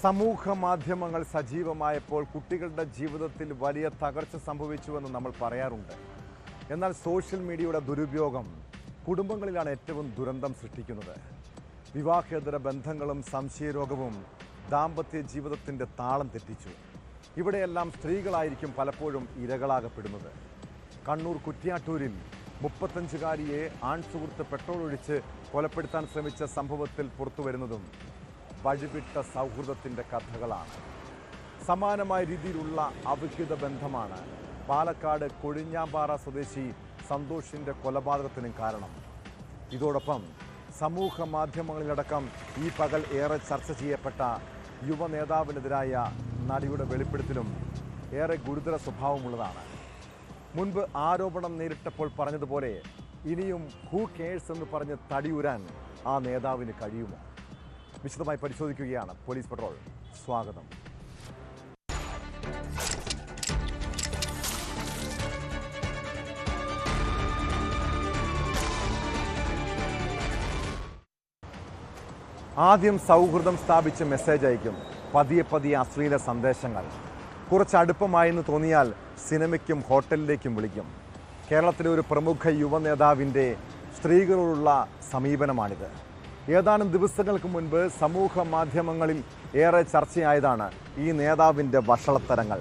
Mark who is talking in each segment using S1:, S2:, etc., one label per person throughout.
S1: സമൂഹ മാധ്യമങ്ങൾ സജീവമായപ്പോൾ കുട്ടികളുടെ ജീവിതത്തിൽ വലിയ തകർച്ച സംഭവിച്ചുവെന്ന് നമ്മൾ പറയാറുണ്ട്. എന്നാൽ സോഷ്യൽ മീഡിയയുടെ ദുരുപയോഗം കുടുംബങ്ങളിലാണ് ഏറ്റവും ദുരന്തം സൃഷ്ടിക്കുന്നത്. വിവാഹേതര ബന്ധങ്ങളും സംശയരോഗവും ദാമ്പത്യ ജീവിതത്തിൻ്റെ താളം തെറ്റിച്ചു. ഇവിടെയെല്ലാം സ്ത്രീകളായിരിക്കും പലപ്പോഴും ഇരകളാകപ്പെടുന്നത്. കണ്ണൂർ കുറ്റ്യാട്ടൂരിൽ 35-കാരിയെ ആൺസുഹൃത്ത് പെട്രോൾ ഒഴിച്ച് കൊലപ്പെടുത്താൻ ശ്രമിച്ച സംഭവത്തിൽ പുറത്തുവരുന്നതും വഴിവിട്ട സൗഹൃദത്തിൻ്റെ കഥകളാണ്. സമാനമായ രീതിയിലുള്ള അവിഹിത ബന്ധമാണ് പാലക്കാട് കൊഴിഞ്ഞാമ്പാറ സ്വദേശി സന്തോഷിൻ്റെ കൊലപാതകത്തിനും കാരണം. ഇതോടൊപ്പം സമൂഹ മാധ്യമങ്ങളിലടക്കം ഈ പകൽ ഏറെ ചർച്ച ചെയ്യപ്പെട്ട യുവ നേതാവിനെതിരായ നടിയുടെ വെളിപ്പെടുത്തലും ഏറെ ഗുരുതര സ്വഭാവമുള്ളതാണ്. മുൻപ് ആരോപണം നേരിട്ടപ്പോൾ പറഞ്ഞതുപോലെ ഇനിയും ഹൂ കെയേഴ്സ് എന്ന് പറഞ്ഞ് തടിയുരാൻ ആ നേതാവിന് കഴിയുമോ? വിശദമായി പരിശോധിക്കുകയാണ് പോലീസ് പട്രോൾ. സ്വാഗതം. ആദ്യം സൗഹൃദം സ്ഥാപിച്ച് മെസ്സേജ് അയക്കും, പതിയെ പതിയെ അശ്ലീല സന്ദേശങ്ങൾ. കുറച്ച് അടുപ്പമായെന്ന് തോന്നിയാൽ സിനിമയ്ക്കും ഹോട്ടലിലേക്കും വിളിക്കും. കേരളത്തിലെ ഒരു പ്രമുഖ യുവ നേതാവിൻ്റെ സ്ത്രീകളോടുള്ള സമീപനമാണിത്. ഏതാനും ദിവസങ്ങൾക്ക് മുൻപ് സമൂഹ മാധ്യമങ്ങളിൽ ഏറെ ചർച്ചയായതാണ് ഈ നേതാവിൻ്റെ വഷളത്തരങ്ങൾ.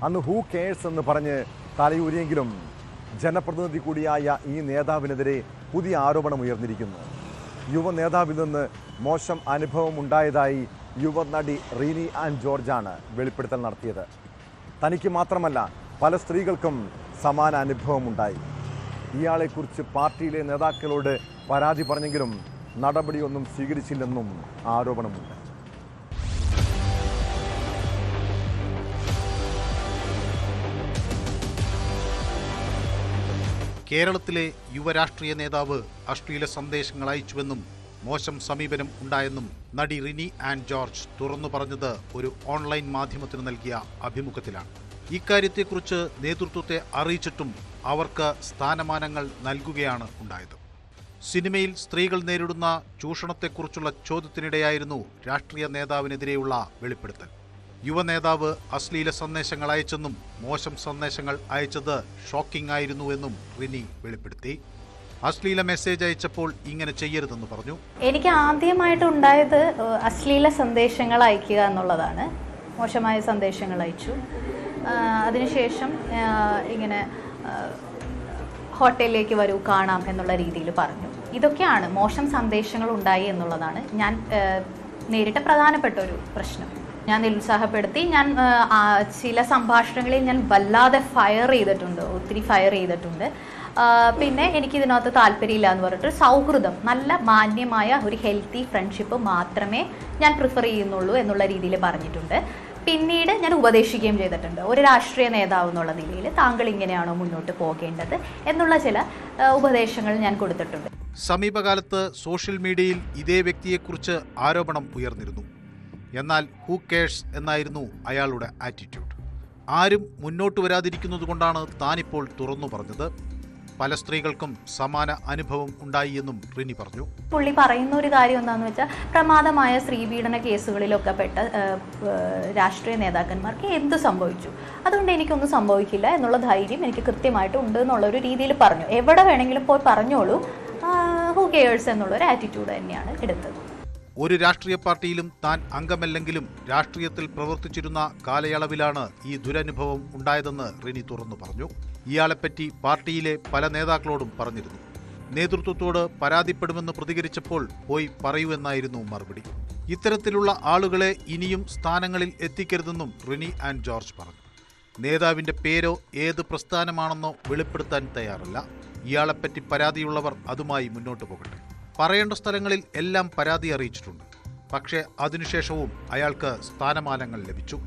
S1: അന്ന് ഹൂ കെയേഴ്സ് എന്ന് പറഞ്ഞ് തലയൂരിയെങ്കിലും ജനപ്രതിനിധി കൂടിയായ ഈ നേതാവിനെതിരെ പുതിയ ആരോപണം ഉയർന്നിരിക്കുന്നു. യുവ നേതാവിൽ നിന്ന് മോശം അനുഭവം ഉണ്ടായതായി യുവനടി റീനി ആൻ ജോർജാണ് വെളിപ്പെടുത്തൽ നടത്തിയത്. തനിക്ക് മാത്രമല്ല പല സ്ത്രീകൾക്കും സമാന അനുഭവമുണ്ടായി. ഇയാളെക്കുറിച്ച് പാർട്ടിയിലെ നേതാക്കളോട് പരാതി പറഞ്ഞെങ്കിലും നടപടിയൊന്നും സ്വീകരിച്ചില്ലെന്നും ആരോപണമുണ്ട്.
S2: കേരളത്തിലെ യുവരാഷ്ട്രീയ നേതാവ് അശ്ലീല സന്ദേശങ്ങൾ അയച്ചുവെന്നും മോശം സമീപനം ഉണ്ടായെന്നും നടി റിനി ആൻ ജോർജ് തുറന്നു പറഞ്ഞത് ഒരു ഓൺലൈൻ മാധ്യമത്തിന് നൽകിയ അഭിമുഖത്തിലാണ്. ഇക്കാര്യത്തെക്കുറിച്ച് നേതൃത്വത്തെ അറിയിച്ചിട്ടും അവർക്ക് സ്ഥാനമാനങ്ങൾ നൽകുകയാണ് ഉണ്ടായത്. സിനിമയിൽ സ്ത്രീകൾ നേരിടുന്ന ചൂഷണത്തെക്കുറിച്ചുള്ള ചോദ്യത്തിനിടെയായിരുന്നു രാഷ്ട്രീയ നേതാവിനെതിരെയുള്ള വെളിപ്പെടുത്തൽ. യുവ നേതാവ് അശ്ലീല സന്ദേശങ്ങൾ അയച്ചെന്നും മോശം സന്ദേശങ്ങൾ അയച്ചത് ഷോക്കിംഗ് ആയിരുന്നുവെന്നും റിനി വെളിപ്പെടുത്തി. അശ്ലീല മെസ്സേജ് അയച്ചപ്പോൾ ഇങ്ങനെ ചെയ്യരുതെന്ന് പറഞ്ഞു.
S3: എനിക്ക് ആദ്യമായിട്ടുണ്ടായത് അശ്ലീല സന്ദേശങ്ങൾ അയക്കുക എന്നുള്ളതാണ്. മോശമായ സന്ദേശങ്ങൾ അയച്ചു. അതിനുശേഷം ഇങ്ങനെ ഹോട്ടലിലേക്ക് വരൂ, കാണാം എന്നുള്ള രീതിയിൽ പറഞ്ഞു. ഇതൊക്കെയാണ് മോശം സന്ദേശങ്ങൾ ഉണ്ടായി എന്നുള്ളതാണ് ഞാൻ നേരിട്ട പ്രധാനപ്പെട്ട ഒരു പ്രശ്നം. ഞാൻ നിരുത്സാഹപ്പെടുത്തി. ഞാൻ ചില സംഭാഷണങ്ങളിൽ ഞാൻ വല്ലാതെ ഫയർ ചെയ്തിട്ടുണ്ട്, ഒത്തിരി ഫയർ ചെയ്തിട്ടുണ്ട്. പിന്നെ എനിക്കിതിനകത്ത് താല്പര്യമില്ല എന്ന് പറഞ്ഞിട്ട് സൗഹൃദം, നല്ല മാന്യമായ ഒരു ഹെൽത്തി ഫ്രണ്ട്ഷിപ്പ് മാത്രമേ ഞാൻ പ്രിഫർ ചെയ്യുന്നുള്ളൂ എന്നുള്ള രീതിയിൽ പറഞ്ഞിട്ടുണ്ട്. പിന്നീട് ഞാൻ ഉപദേശിക്കുകയും ചെയ്തിട്ടുണ്ട്. ഒരു രാഷ്ട്രീയ നേതാവ് എന്നുള്ള നിലയിൽ താങ്കൾ ഇങ്ങനെയാണോ മുന്നോട്ട് പോകേണ്ടത് എന്നുള്ള ചില ഉപദേശങ്ങൾ ഞാൻ കൊടുത്തിട്ടുണ്ട്.
S2: സമീപകാലത്ത് സോഷ്യൽ മീഡിയയിൽ ഇതേ വ്യക്തിയെക്കുറിച്ച് ആരോപണം ഉയർന്നിരുന്നു. എന്നാൽ ഹൂ കെയേഴ്സ് എന്നായിരുന്നു അയാളുടെ ആറ്റിറ്റ്യൂഡ്. ആരും മുന്നോട്ട് വരാതിരിക്കുന്നത് കൊണ്ടാണ് താനിപ്പോൾ തുറന്നു പറഞ്ഞത്. പല സ്ത്രീകൾക്കും സമാന അനുഭവം ഉണ്ടായി എന്നും റിനി പറഞ്ഞു.
S3: പുള്ളി പറയുന്ന ഒരു കാര്യം എന്താണെന്ന് വെച്ചാൽ, പ്രമാദമായ സ്ത്രീപീഡന കേസുകളിലൊക്കെ പെട്ട രാഷ്ട്രീയ നേതാക്കന്മാർക്ക് എന്ത് സംഭവിച്ചു, അതുകൊണ്ട് എനിക്കൊന്നും സംഭവിക്കില്ല എന്നുള്ള ധൈര്യം എനിക്ക് കൃത്യമായിട്ട് ഉണ്ട് എന്നുള്ളൊരു രീതിയിൽ പറഞ്ഞു. എവിടെ വേണമെങ്കിലും പോയി പറഞ്ഞോളൂ, ഹൂ കെയേഴ്സ് എന്നുള്ളൊരു ആറ്റിറ്റ്യൂഡ് തന്നെയാണ് എടുത്തത്.
S2: ഒരു രാഷ്ട്രീയ പാർട്ടിയിലും താൻ അംഗമല്ലെങ്കിലും രാഷ്ട്രീയത്തിൽ പ്രവർത്തിച്ചിരുന്ന കാലയളവിലാണ് ഈ ദുരനുഭവം ഉണ്ടായതെന്ന് റിനി തുറന്നു പറഞ്ഞു. ഇയാളെപ്പറ്റി പാർട്ടിയിലെ പല നേതാക്കളോടും പറഞ്ഞിരുന്നു. നേതൃത്വത്തോട് പരാതിപ്പെടുമെന്ന് പ്രതികരിച്ചപ്പോൾ പോയി പറയൂ എന്നായിരുന്നു മറുപടി. ഇത്തരത്തിലുള്ള ആളുകളെ ഇനിയും സ്ഥാനങ്ങളിൽ എത്തിക്കരുതെന്നും റിനി ആൻ ജോർജ് പറഞ്ഞു. നേതാവിന്റെ പേരോ ഏത് പ്രസ്ഥാനമാണെന്നോ വെളിപ്പെടുത്താൻ തയ്യാറല്ല. ഇയാളെപ്പറ്റി പരാതിയുള്ളവർ അതുമായി മുന്നോട്ട് പോകട്ടെ. പറയേണ്ട സ്ഥലങ്ങളിൽ എല്ലാം പരാതി അറിയിച്ചിട്ടുണ്ട്. പക്ഷേ അതിനുശേഷവും അയാൾക്ക് സ്ഥാനമാനങ്ങൾ ലഭിച്ചു.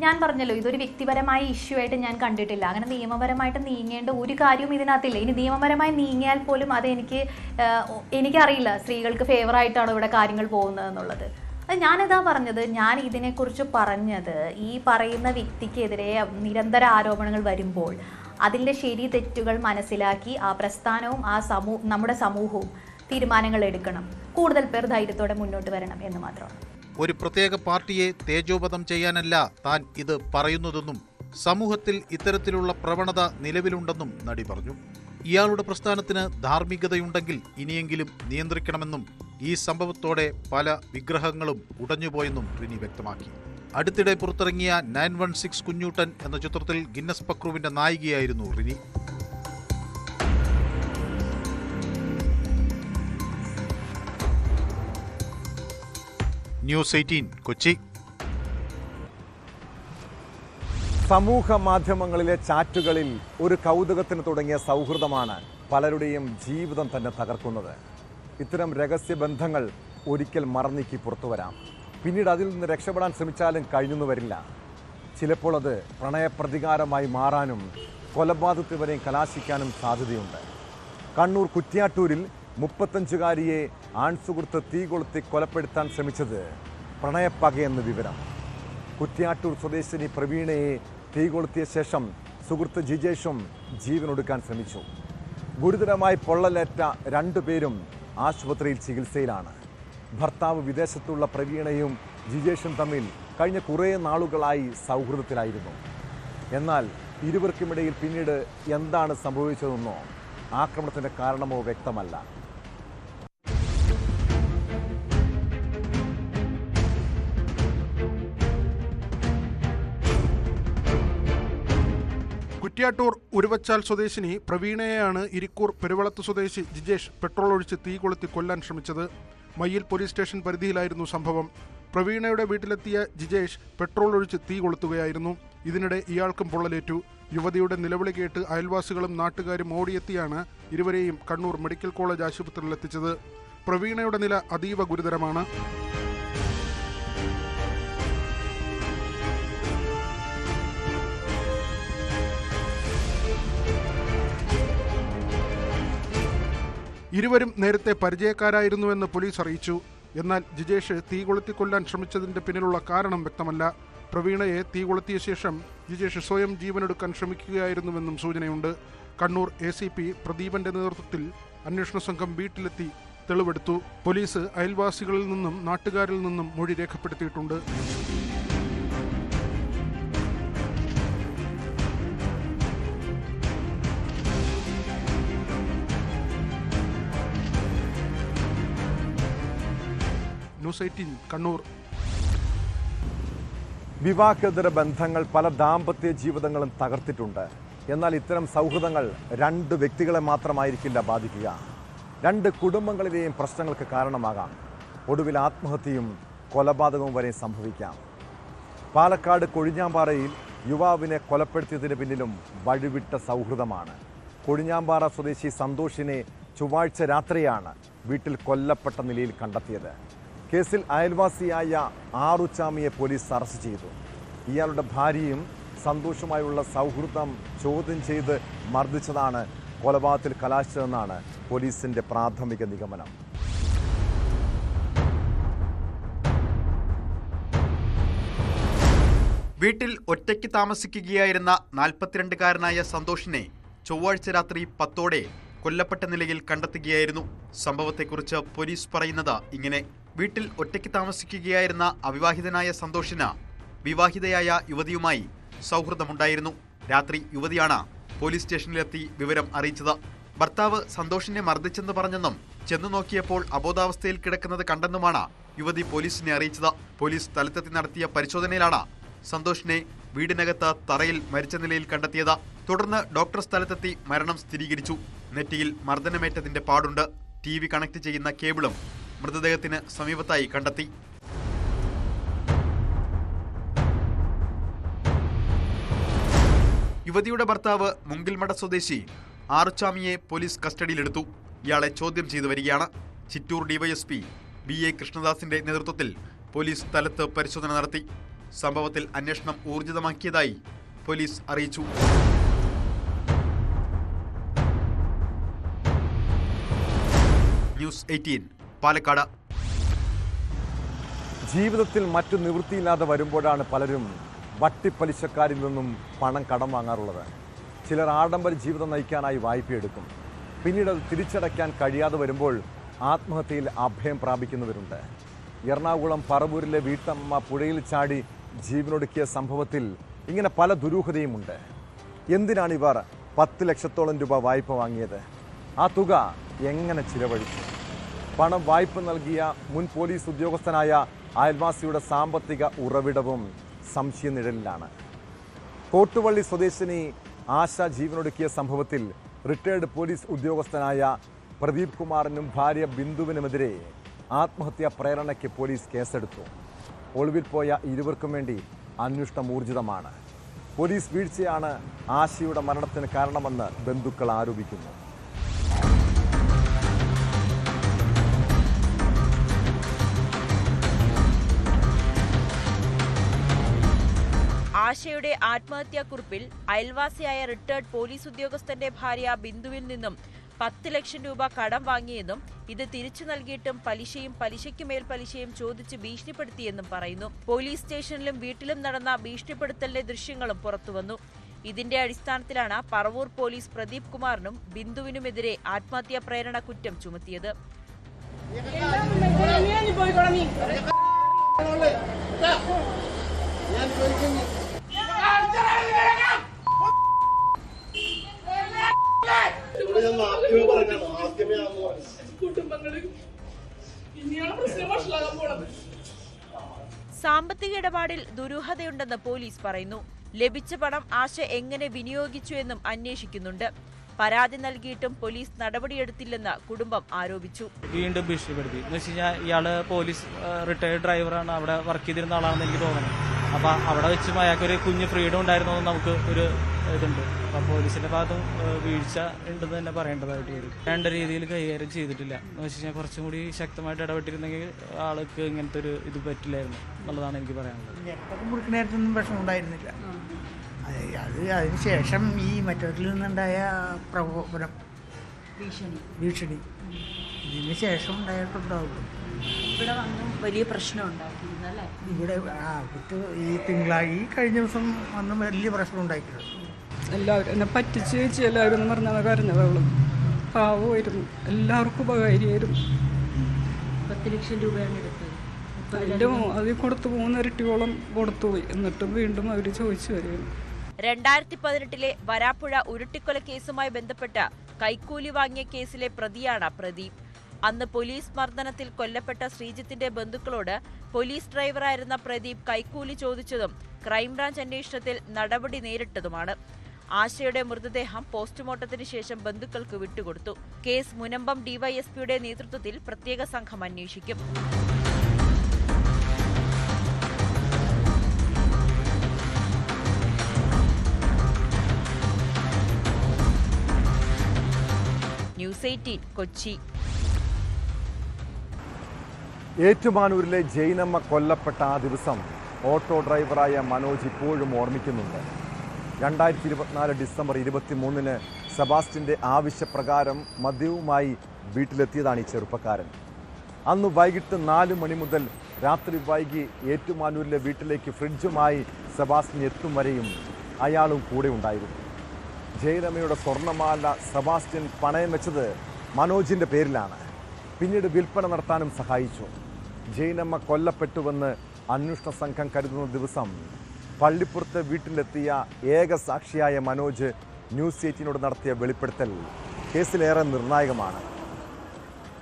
S3: ഞാൻ പറഞ്ഞല്ലോ, ഇതൊരു വ്യക്തിപരമായ ഇഷ്യൂ ആയിട്ട് ഞാൻ കണ്ടിട്ടില്ല. അങ്ങനെ നിയമപരമായിട്ട് നീങ്ങേണ്ട ഒരു കാര്യവും ഇതിനകത്തില്ല. ഇനി നിയമപരമായി നീങ്ങിയാൽ പോലും അത് എനിക്കറിയില്ല സ്ത്രീകൾക്ക് ഫേവറായിട്ടാണോ ഇവിടെ കാര്യങ്ങൾ പോകുന്നത് എന്നുള്ളത്. ഞാനിതാ പറഞ്ഞത്, ഞാൻ ഇതിനെക്കുറിച്ച് പറഞ്ഞത് ഈ പറയുന്ന വ്യക്തിക്കെതിരെ നിരന്തര ആരോപണങ്ങൾ വരുമ്പോൾ അതിൻ്റെ ശരി തെറ്റുകൾ മനസ്സിലാക്കി ആ പ്രസ്ഥാനവും നമ്മുടെ സമൂഹവും തീരുമാനങ്ങൾ എടുക്കണം. കൂടുതൽ പേർ ധൈര്യത്തോടെ മുന്നോട്ട് വരണം എന്ന് മാത്രമാണ്.
S2: ഒരു പ്രത്യേക പാർട്ടിയെ തേജോവധം ചെയ്യാനല്ല താൻ ഇത് പറയുന്നതെന്നും സമൂഹത്തിൽ ഇത്തരത്തിലുള്ള പ്രവണത നിലവിലുണ്ടെന്നും നടി പറഞ്ഞു. ഇയാളുടെ പ്രസ്ഥാനത്തിന് ധാർമ്മികതയുണ്ടെങ്കിൽ ഇനിയെങ്കിലും നിയന്ത്രിക്കണമെന്നും ഈ സംഭവത്തോടെ പല വിഗ്രഹങ്ങളും ഉടഞ്ഞുപോയെന്നും റിനി വ്യക്തമാക്കി. അടുത്തിടെ പുറത്തിറങ്ങിയ 916 കുഞ്ഞൂട്ടൻ എന്ന ചിത്രത്തിൽ ഗിന്നസ് പക്രുവിന്റെ നായികയായിരുന്നു റിനി. ന്യൂസ് 18 കൊച്ചി.
S1: സമൂഹ മാധ്യമങ്ങളിലെ ചാറ്റുകളിൽ ഒരു കൗതുകത്തിന് തുടങ്ങിയ സൗഹൃദമാണ് പലരുടെയും ജീവിതം തന്നെ തകർക്കുന്നത്. ഇത്തരം രഹസ്യബന്ധങ്ങൾ ഒരിക്കൽ മറന്നീക്കി പുറത്തു വരാം. പിന്നീട് അതിൽ നിന്ന് രക്ഷപ്പെടാൻ ശ്രമിച്ചാലും കഴിഞ്ഞെന്ന് വരില്ല. ചിലപ്പോൾ അത് പ്രണയപ്രതികാരമായി മാറാനും കൊലപാതകത്തിൽ വരെയും കലാശിക്കാനും സാധ്യതയുണ്ട്. കണ്ണൂർ കുറ്റ്യാട്ടൂരിൽ 35-കാരിയെ ആൺസുഹൃത്ത് തീ കൊളുത്തി കൊലപ്പെടുത്താൻ ശ്രമിച്ചത് പ്രണയപ്പകയെന്ന് വിവരം. കുറ്റ്യാട്ടൂർ സ്വദേശിനി പ്രവീണയെ തീ കൊളുത്തിയ ശേഷം സുഹൃത്ത് ജിജേഷും ജീവനൊടുക്കാൻ ശ്രമിച്ചു. ഗുരുതരമായി പൊള്ളലേറ്റ 2 പേരും ആശുപത്രിയിൽ ചികിത്സയിലാണ്. ഭർത്താവ് വിദേശത്തുള്ള പ്രവീണയും ജിജേഷും തമ്മിൽ കഴിഞ്ഞ കുറേ നാളുകളായി സൗഹൃദത്തിലായിരുന്നു. എന്നാൽ ഇരുവർക്കുമിടയിൽ പിന്നീട് എന്താണ് സംഭവിച്ചതെന്നോ ആക്രമണത്തിൻ്റെ കാരണമോ വ്യക്തമല്ല.
S4: കുറ്റ്യാട്ടൂർ ഉരുവച്ചാൽ സ്വദേശിനി പ്രവീണയെയാണ് ഇരിക്കൂർ പെരുവളത്ത് സ്വദേശി ജിജേഷ് പെട്രോൾ ഒഴിച്ച് തീ കൊളുത്തി കൊല്ലാൻ ശ്രമിച്ചത്. മയ്യിൽ പോലീസ് സ്റ്റേഷൻ പരിധിയിലായിരുന്നു സംഭവം. പ്രവീണയുടെ വീട്ടിലെത്തിയ ജിജേഷ് പെട്രോൾ ഒഴിച്ച് തീ കൊളുത്തുകയായിരുന്നു. ഇതിനിടെ ഇയാൾക്കും പൊള്ളലേറ്റു. യുവതിയുടെ നിലവിളി കേട്ട് അയൽവാസികളും നാട്ടുകാരും ഓടിയെത്തിയാണ് ഇരുവരെയും കണ്ണൂർ മെഡിക്കൽ കോളേജ് ആശുപത്രിയിൽ എത്തിച്ചത്. പ്രവീണയുടെ നില അതീവ ഗുരുതരമാണ്. ഇരുവരും നേരത്തെ പരിചയക്കാരായിരുന്നുവെന്ന് പോലീസ് അറിയിച്ചു. എന്നാൽ ജിജേഷ് തീ കൊളുത്തി കൊല്ലാൻ ശ്രമിച്ചതിന്റെ പിന്നിലുള്ള കാരണം വ്യക്തമല്ല. പ്രവീണയെ തീ കൊളുത്തിയ ശേഷം ജിജേഷ് സ്വയം ജീവനെടുക്കാൻ ശ്രമിക്കുകയായിരുന്നുവെന്നും സൂചനയുണ്ട്. കണ്ണൂർ ACP പ്രദീപന്റെ നേതൃത്വത്തിൽ അന്വേഷണ സംഘം വീട്ടിലെത്തി തെളിവെടുത്തു. പോലീസ് അയൽവാസികളിൽ നിന്നും നാട്ടുകാരിൽ നിന്നും മൊഴി രേഖപ്പെടുത്തിയിട്ടുണ്ട്. ന്യൂസ് 18 കണ്ണൂർ.
S1: വിവാഹേതര ബന്ധങ്ങൾ പല ദാമ്പത്യ ജീവിതങ്ങളും തകർത്തിട്ടുണ്ട്. എന്നാൽ ഇത്തരം സൗഹൃദങ്ങൾ 2 വ്യക്തികളെ മാത്രമായിരിക്കില്ല ബാധിക്കുക. 2 കുടുംബങ്ങളിലെയും പ്രശ്നങ്ങൾക്ക് കാരണമാകാം. ഒടുവിൽ ആത്മഹത്യയും കൊലപാതകവും വരെ സംഭവിക്കാം. പാലക്കാട് കൊഴിഞ്ഞാമ്പാറയിൽ യുവാവിനെ കൊലപ്പെടുത്തിയതിന് പിന്നിലും വഴിവിട്ട സൗഹൃദമാണ്. കൊഴിഞ്ഞാമ്പാറ സ്വദേശി സന്തോഷിനെ ചൊവ്വാഴ്ച രാത്രിയാണ് വീട്ടിൽ കൊല്ലപ്പെട്ട നിലയിൽ കണ്ടെത്തിയത്. കേസിൽ അയൽവാസിയായ ആറുച്ചാമിയെ പോലീസ് അറസ്റ്റ് ചെയ്തു. ഇയാളുടെ ഭാര്യയും സന്തോഷമായുള്ള സൗഹൃദം ചോദ്യം ചെയ്ത് മർദ്ദിച്ചതാണ് കൊലപാതകത്തിൽ കലാശിച്ചതെന്നാണ് പോലീസിന്റെ പ്രാഥമിക നിഗമനം.
S5: വീട്ടിൽ ഒറ്റയ്ക്ക് താമസിക്കുകയായിരുന്ന 42-കാരനായ സന്തോഷിനെ ചൊവ്വാഴ്ച രാത്രി 10ഓടെ കൊല്ലപ്പെട്ട നിലയിൽ കണ്ടെത്തുകയായിരുന്നു. സംഭവത്തെക്കുറിച്ച് പോലീസ് പറയുന്നത് ഇങ്ങനെ: വീട്ടിൽ ഒറ്റയ്ക്ക് താമസിക്കുകയായിരുന്ന അവിവാഹിതനായ സന്തോഷിന് വിവാഹിതയായ യുവതിയുമായി സൗഹൃദമുണ്ടായിരുന്നു. രാത്രി യുവതിയാണ് പോലീസ് സ്റ്റേഷനിലെത്തി വിവരം അറിയിച്ചത്. ഭർത്താവ് സന്തോഷിനെ മർദ്ദിച്ചെന്ന് പറഞ്ഞെന്നും ചെന്നു നോക്കിയപ്പോൾ അബോധാവസ്ഥയിൽ കിടക്കുന്നത് കണ്ടെന്നുമാണ് യുവതി പോലീസിനെ അറിയിച്ചത്. പോലീസ് സ്ഥലത്തെത്തി നടത്തിയ പരിശോധനയിലാണ് സന്തോഷിനെ വീടിനകത്ത് തറയിൽ മരിച്ച നിലയിൽ കണ്ടെത്തിയത്. തുടർന്ന് ഡോക്ടർ സ്ഥലത്തെത്തി മരണം സ്ഥിരീകരിച്ചു. നെറ്റിയിൽ മർദ്ദനമേറ്റതിന്റെ പാടുണ്ട്. TV കണക്ട് ചെയ്യുന്ന കേബിളും മൃതദേഹത്തിന് സമീപത്തായി കണ്ടെത്തി. യുവതിയുടെ ഭർത്താവ് മുങ്കിൽമട സ്വദേശി ആറുച്ചാമിയെ പോലീസ് കസ്റ്റഡിയിലെടുത്തു. ഇയാളെ ചോദ്യം ചെയ്തു വരികയാണ്. ചിറ്റൂർ DYSP BA കൃഷ്ണദാസിന്റെ നേതൃത്വത്തിൽ പോലീസ് സ്ഥലത്ത് പരിശോധന നടത്തി. സംഭവത്തിൽ അന്വേഷണം ഊർജിതമാക്കിയതായി പോലീസ് അറിയിച്ചു. ന്യൂസ് 18 പാലക്കാട്.
S1: ജീവിതത്തിൽ മറ്റു നിവൃത്തിയില്ലാതെ വരുമ്പോഴാണ് പലരും വട്ടിപ്പലിശക്കാരിൽ നിന്നും പണം കടം വാങ്ങാറുള്ളത്. ചിലർ ആഡംബര ജീവിതം നയിക്കാനായി വായ്പയെടുക്കും. പിന്നീട് അത് തിരിച്ചടയ്ക്കാൻ കഴിയാതെ വരുമ്പോൾ ആത്മഹത്യയിൽ അഭയം പ്രാപിക്കുന്നവരുണ്ട്. എറണാകുളം പറവൂരിലെ വീട്ടമ്മ പുഴയിൽ ചാടി ജീവനൊടുക്കിയ സംഭവത്തിൽ ഇങ്ങനെ പല ദുരൂഹതയുമുണ്ട്. എന്തിനാണ് ഇവർ 10 ലക്ഷത്തോളം രൂപ വായ്പ വാങ്ങിയത്? ആ തുക എങ്ങനെ ചിലവഴിച്ചു? പണം വായ്പ നൽകിയ മുൻ പോലീസ് ഉദ്യോഗസ്ഥനായ അയൽവാസിയുടെ സാമ്പത്തിക ഉറവിടവും സംശയനിഴലിലാണ്. കോട്ടുവള്ളി സ്വദേശിനി ആശ ജീവനൊടുക്കിയ സംഭവത്തിൽ റിട്ടയർഡ് പോലീസ് ഉദ്യോഗസ്ഥനായ പ്രദീപ് കുമാറിനും ഭാര്യ ബിന്ദുവിനുമെതിരെ ആത്മഹത്യാ പ്രേരണയ്ക്ക് പോലീസ് കേസെടുത്തു. ഒളിവിൽ പോയ ഇരുവർക്കും വേണ്ടി അന്വേഷണം ഊർജിതമാണ്. പോലീസ് വീഴ്ചയാണ് ആശയുടെ മരണത്തിന് കാരണമെന്ന് ബന്ധുക്കൾ ആരോപിക്കുന്നു.
S6: ആശയുടെ ആത്മഹത്യാക്കുറിപ്പിൽ അയൽവാസിയായ റിട്ടയർഡ് പോലീസ് ഉദ്യോഗസ്ഥന്റെ ഭാര്യ ബിന്ദുവിൽ നിന്നും 10 ലക്ഷം രൂപ കടം വാങ്ങിയെന്നും ഇത് തിരിച്ചു നൽകിയിട്ടും പലിശയും പലിശയ്ക്കുമേൽ പലിശയും ചോദിച്ച് ഭീഷണിപ്പെടുത്തിയെന്നും പറയുന്നു. പോലീസ് സ്റ്റേഷനിലും വീട്ടിലും നടന്ന ഭീഷണിപ്പെടുത്തലിന്റെ ദൃശ്യങ്ങളും പുറത്തുവന്നു. ഇതിന്റെ അടിസ്ഥാനത്തിലാണ് പറവൂർ പോലീസ് പ്രദീപ് കുമാറിനും ബിന്ദുവിനുമെതിരെ ആത്മഹത്യാ പ്രേരണ കുറ്റം ചുമത്തിയത്. സാമ്പത്തിക ഇടപാടിൽ ദുരൂഹതയുണ്ടെന്ന് പോലീസ് പറയുന്നു. ലഭിച്ച പണം ആശ എങ്ങനെ വിനിയോഗിച്ചു എന്നും അന്വേഷിക്കുന്നുണ്ട്. പരാതി നൽകിയിട്ടും പോലീസ് നടപടിയെടുത്തില്ലെന്ന് കുടുംബം ആരോപിച്ചു.
S7: വീണ്ടും ഭീഷണിപ്പെടുത്തി എന്ന് വെച്ച് കഴിഞ്ഞാൽ ഇയാള് പോലീസ് റിട്ടയർഡ് ഡ്രൈവറാണ്, അവിടെ വർക്ക് ചെയ്തിരുന്ന ആളാണെന്ന് എനിക്ക് തോന്നുന്നു. അപ്പൊ അവിടെ വെച്ചും അയാൾക്കൊരു കുഞ്ഞ് ഫ്രീഡം ഉണ്ടായിരുന്നു നമുക്ക് ഒരു ഇതുണ്ട്. അപ്പൊ പോലീസിന്റെ ഭാഗത്തും വീഴ്ച ഉണ്ടെന്ന് തന്നെ പറയേണ്ടതായിട്ട് വരും. വേണ്ട രീതിയിൽ കൈകാര്യം ചെയ്തിട്ടില്ല എന്ന് വെച്ച് കഴിഞ്ഞാൽ കുറച്ചും കൂടി ശക്തമായിട്ട് ഇടപെട്ടിരുന്നെങ്കിൽ ആൾക്ക് ഇങ്ങനത്തെ ഒരു ഇത് പറ്റില്ലായിരുന്നു എന്നുള്ളതാണ് എനിക്ക് പറയാനുള്ളത്.
S8: പ്രശ്നം ഉണ്ടായിരുന്നില്ല. അതിനുശേഷം ഈ മറ്റവരിൽ നിന്നുണ്ടായ പ്രകോപനം, ഭീഷണി ഇതിന് ശേഷം ഉണ്ടായിട്ടുണ്ടാവുള്ളൂ.
S6: ഇവിടെ വന്നും വലിയ പ്രശ്നം ഉണ്ടാക്കിയിരുന്നല്ലേ?
S8: ഇവിടെ ഈ ഈ കഴിഞ്ഞ ദിവസം വന്ന് വലിയ പ്രശ്നം ഉണ്ടാക്കിയിട്ടുണ്ട്.
S9: എല്ലാവരും എന്നെ പറ്റിച്ച് ചേച്ചി എല്ലാവരും എന്ന് പറഞ്ഞാൽ കരഞ്ഞതവളും പാവമായിരുന്നു, എല്ലാവർക്കും ഉപകാരിയായിരുന്നു.
S6: 10 ലക്ഷം രൂപയാണ് എടുത്തത്.
S9: അതിൽ കൊടുത്തു 3 ഇരട്ടിയോളം കൊടുത്തുപോയി. എന്നിട്ടും വീണ്ടും അവർ ചോദിച്ചു വരികയാണ്.
S6: 2018 വരാപ്പുഴ ഉരുട്ടിക്കൊല കേസുമായി ബന്ധപ്പെട്ട് കൈക്കൂലി വാങ്ങിയ കേസിലെ പ്രതിയാണ് പ്രദീപ്. അന്ന് പോലീസ് മർദ്ദനത്തിൽ കൊല്ലപ്പെട്ട ശ്രീജിത്തിന്റെ ബന്ധുക്കളോട് പോലീസ് ഡ്രൈവറായിരുന്ന പ്രദീപ് കൈക്കൂലി ചോദിച്ചതും ക്രൈംബ്രാഞ്ച് അന്വേഷണത്തിൽ നടപടി നേരിട്ടതുമാണ്. ആശയുടെ മൃതദേഹം പോസ്റ്റ്മോർട്ടത്തിന് ശേഷം ബന്ധുക്കൾക്ക് വിട്ടുകൊടുത്തു. കേസ് മുനമ്പം ഡിവൈഎസ്പിയുടെ നേതൃത്വത്തിൽ പ്രത്യേക സംഘം അന്വേഷിക്കും. ന്യൂസ് 18 കൊച്ചി.
S1: ഏറ്റുമാനൂരിലെ ജൈനമ്മ കൊല്ലപ്പെട്ട ആ ദിവസം ഓട്ടോ ഡ്രൈവറായ മനോജ് ഇപ്പോഴും ഓർമ്മിക്കുന്നുണ്ട്. 2024 ഡിസംബർ 23-ന് സെബാസ്റ്റ്യൻ്റെ ആവശ്യപ്രകാരം മദ്യവുമായി വീട്ടിലെത്തിയതാണ് ഈ ചെറുപ്പക്കാരൻ. അന്ന് വൈകിട്ട് 4 മണി മുതൽ രാത്രി വൈകി ഏറ്റുമാനൂരിലെ വീട്ടിലേക്ക് ഫ്രിഡ്ജുമായി സെബാസ്റ്റ്യൻ എത്തും വരെയും അയാളും കൂടെ ഉണ്ടായിരുന്നു. ജൈനമ്മയുടെ സ്വർണ്ണമാല സെബാസ്റ്റ്യൻ പണയം വെച്ചത് മനോജിൻ്റെ പേരിലാണ്. പിന്നീട് വിൽപ്പന നടത്താനും സഹായിച്ചു. ജൈനമ്മ കൊല്ലപ്പെട്ടുവെന്ന് അന്വേഷണ സംഘം കരുതുന്ന ദിവസം പള്ളിപ്പുറത്തെ വീട്ടിലെത്തിയ ഏക സാക്ഷിയായ മനോജ് ന്യൂസ് 18 നടത്തിയ വെളിപ്പെടുത്തൽ കേസിലേറെ നിർണായകമാണ്.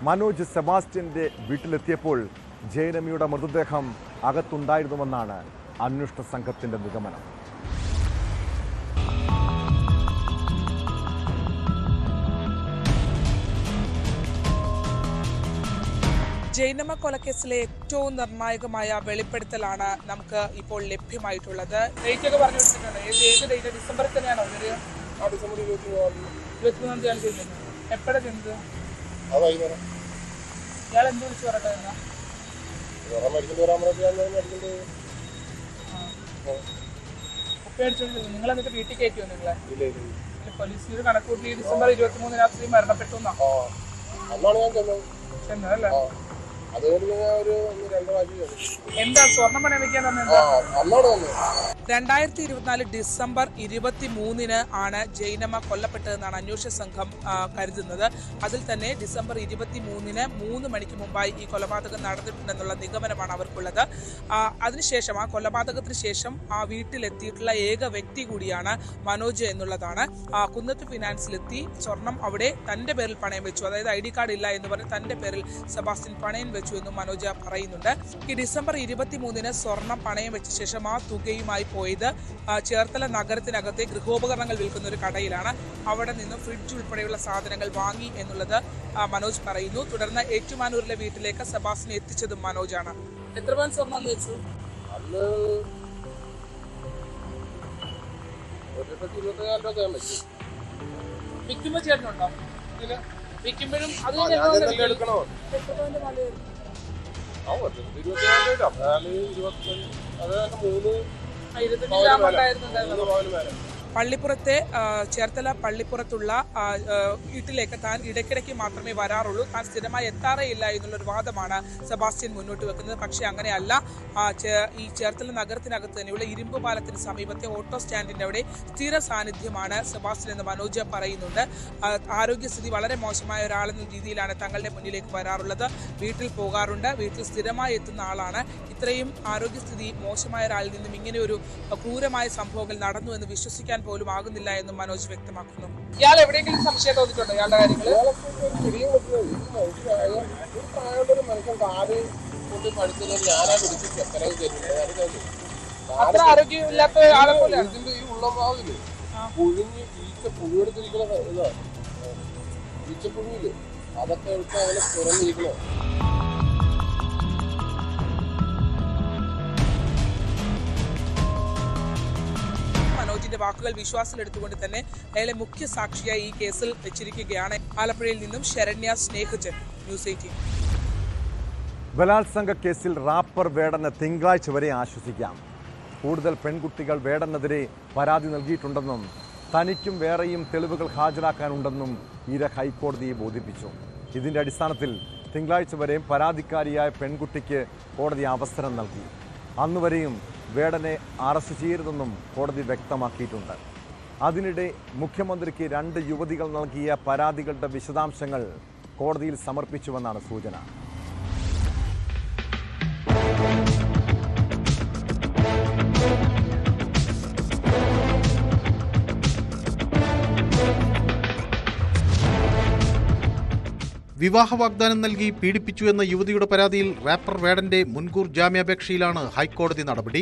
S1: മനോജ് സെബാസ്റ്റ്യൻ്റെ വീട്ടിലെത്തിയപ്പോൾ ജൈനമ്മയുടെ മൃതദേഹം അകത്തുണ്ടായിരുന്നുവെന്നാണ് അന്വേഷണ സംഘത്തിൻ്റെ നിഗമനം.
S10: ജൈനമ്മ കൊലക്കേസിലെ ഏറ്റവും നിർണായകമായ വെളിപ്പെടുത്തലാണ് നമുക്ക് ഇപ്പോൾ ലഭ്യമായിട്ടുള്ളത്. ഡേറ്റ് ഒക്കെ പറഞ്ഞു വെച്ചിട്ടുണ്ട്. ഏത് ഡേറ്റ്? ഡിസംബറിൽ തന്നെയാണോ? ഡിസംബർ 23-ാം തീയതി ചെയ്യുന്നത്. എപ്പോഴാണ് ചെയ്യുന്നത്? ഇയാൾ എന്ത് വിളിച്ചു പറയട്ടെ? കുപ്പി അടിച്ചോണ്ട് നിങ്ങൾ എന്നിട്ട് വീട്ടിൽ കയറ്റിയോ? നിങ്ങളെ പോലീസിൽ കണക്കൂട്ടി ഡിസംബർ 23 രാത്രി മരണപ്പെട്ടു എന്നാ ചെന്നതല്ലേ? എന്താ സ്വർണ്ണം പണയം വെക്കാൻ 2024 ഡിസംബർ 23 ആണ് ജൈനമ്മ കൊല്ലപ്പെട്ടതെന്നാണ് അന്വേഷണ സംഘം കരുതുന്നത്. അതിൽ തന്നെ ഡിസംബർ 23 3 മണിക്ക് മുമ്പായി ഈ കൊലപാതകം നടന്നിട്ടുണ്ടെന്നുള്ള നിഗമനമാണ് അവർക്കുള്ളത്. അതിനുശേഷം ആ കൊലപാതകത്തിന് ശേഷം ആ വീട്ടിലെത്തിയിട്ടുള്ള ഏക വ്യക്തി കൂടിയാണ് മനോജ് എന്നുള്ളതാണ്. കുന്നത്ത് ഫിനാൻസിലെത്തി സ്വർണം അവിടെ തന്റെ പേരിൽ പണയം വെച്ചു, അതായത് ID കാർഡ് ഇല്ല എന്ന് പറഞ്ഞ് തന്റെ പേരിൽ സെബാസ്റ്റ്യൻ പണയം വെച്ചു എന്നും മനോജ് പറയുന്നുണ്ട്. ഈ ഡിസംബർ 23 സ്വർണം പണയം വെച്ച ശേഷം ആ തുകയുമായി പോയത് ചേർത്തല നഗരത്തിനകത്തെ ഗൃഹോപകരണങ്ങൾ വിൽക്കുന്ന ഒരു കടയിലാണ്. അവിടെ നിന്നും ഫ്രിഡ്ജ് ഉൾപ്പെടെയുള്ള സാധനങ്ങൾ വാങ്ങി എന്നുള്ളത് മനോജ് പറയുന്നു. തുടർന്ന് ഏറ്റുമാനൂരിലെ വീട്ടിലേക്ക് സെബാസ്റ്റ്യനെ എത്തിച്ചതും മനോജാണ്. എത്ര പവൻ സ്വർണം വെച്ചു? വിൽക്കുമ്പോ ചേട്ടനുണ്ടോ? വിൽക്കുമ്പോഴും അത് പള്ളിപ്പുറത്തെ ചേർത്തല പള്ളിപ്പുറത്തുള്ള വീട്ടിലേക്ക് താൻ ഇടയ്ക്കിടയ്ക്ക് മാത്രമേ വരാറുള്ളൂ, താൻ സ്ഥിരമായി എത്താറേയില്ല എന്നുള്ളൊരു വാദമാണ് സെബാസ്റ്റ്യൻ മുന്നോട്ട് വെക്കുന്നത്. പക്ഷേ അങ്ങനെയല്ല. ഈ ചേർത്തല നഗരത്തിനകത്ത് തന്നെയുള്ള ഇരുമ്പ് പാലത്തിന് സമീപത്തെ ഓട്ടോ സ്റ്റാൻഡിൻ്റെ അവിടെ സ്ഥിര സാന്നിധ്യമാണ് സെബാസ്റ്റ്യൻ എന്ന് മനോജ് പറയുന്നുണ്ട്. ആരോഗ്യസ്ഥിതി വളരെ മോശമായ ഒരാളെന്ന രീതിയിലാണ് തങ്ങളുടെ മുന്നിലേക്ക് വരാറുള്ളത്, വീട്ടിൽ പോകാറുണ്ട്, വീട്ടിൽ സ്ഥിരമായി എത്തുന്ന ആളാണ്. ഇത്രയും ആരോഗ്യസ്ഥിതി മോശമായ ഒരാളിൽ നിന്നും ഇങ്ങനെ ഒരു ക്രൂരമായ സംഭവങ്ങൾ നടന്നു എന്ന് വിശ്വസിക്കാൻ പോലും ആകുന്നില്ല എന്നും മനോജ് വ്യക്തമാക്കുന്നു. ഇയാൾ എവിടെയെങ്കിലും സംശയം തോന്നിയിട്ടുണ്ടോ ഇയാളുടെ കാര്യങ്ങൾ? അത്ര ആരോഗ്യമില്ലാത്ത ആളെ പോലെ അതൊക്കെ തുറന്നിരിക്കണോ? മനോജിന്റെ വാക്കുകൾ വിശ്വാസത്തിലെടുത്തുകൊണ്ട് തന്നെ അയാളെ മുഖ്യ സാക്ഷിയായി ഈ കേസിൽ വെച്ചിരിക്കുകയാണ്. ആലപ്പുഴയിൽ നിന്നും ശരണ്യ സ്നേഹജൻ, ന്യൂസ് 18.
S1: ബലാത്സംഗ കേസിൽ റാപ്പർ വേടന് തിങ്കളാഴ്ച വരെ ആശ്വസിക്കാം. കൂടുതൽ പെൺകുട്ടികൾ വേടനെതിരെ പരാതി നൽകിയിട്ടുണ്ടെന്നും തനിക്കും വേറെയും തെളിവുകൾ ഹാജരാക്കാനുണ്ടെന്നും ഇര ഹൈക്കോടതിയെ ബോധിപ്പിച്ചു. ഇതിന്റെ അടിസ്ഥാനത്തിൽ തിങ്കളാഴ്ച വരെയും പരാതിക്കാരിയായ പെൺകുട്ടിക്ക് കോടതി അവസരം നൽകി. അന്നുവരെയും വേടനെ അറസ്റ്റ് ചെയ്യരുതെന്നും കോടതി വ്യക്തമാക്കിയിട്ടുണ്ട്. അതിനിടെ മുഖ്യമന്ത്രിക്ക് 2 യുവതികൾ നൽകിയ പരാതികളുടെ വിശദാംശങ്ങൾ കോടതിയിൽ സമർപ്പിച്ചുവെന്നാണ് സൂചന.
S2: വിവാഹ വാഗ്ദാനം നൽകി പീഡിപ്പിച്ചു എന്ന യുവതിയുടെ പരാതിയിൽ റാപ്പർ വേടന്റെ മുൻകൂർ ജാമ്യാപേക്ഷയിലാണ് ഹൈക്കോടതി നടപടി.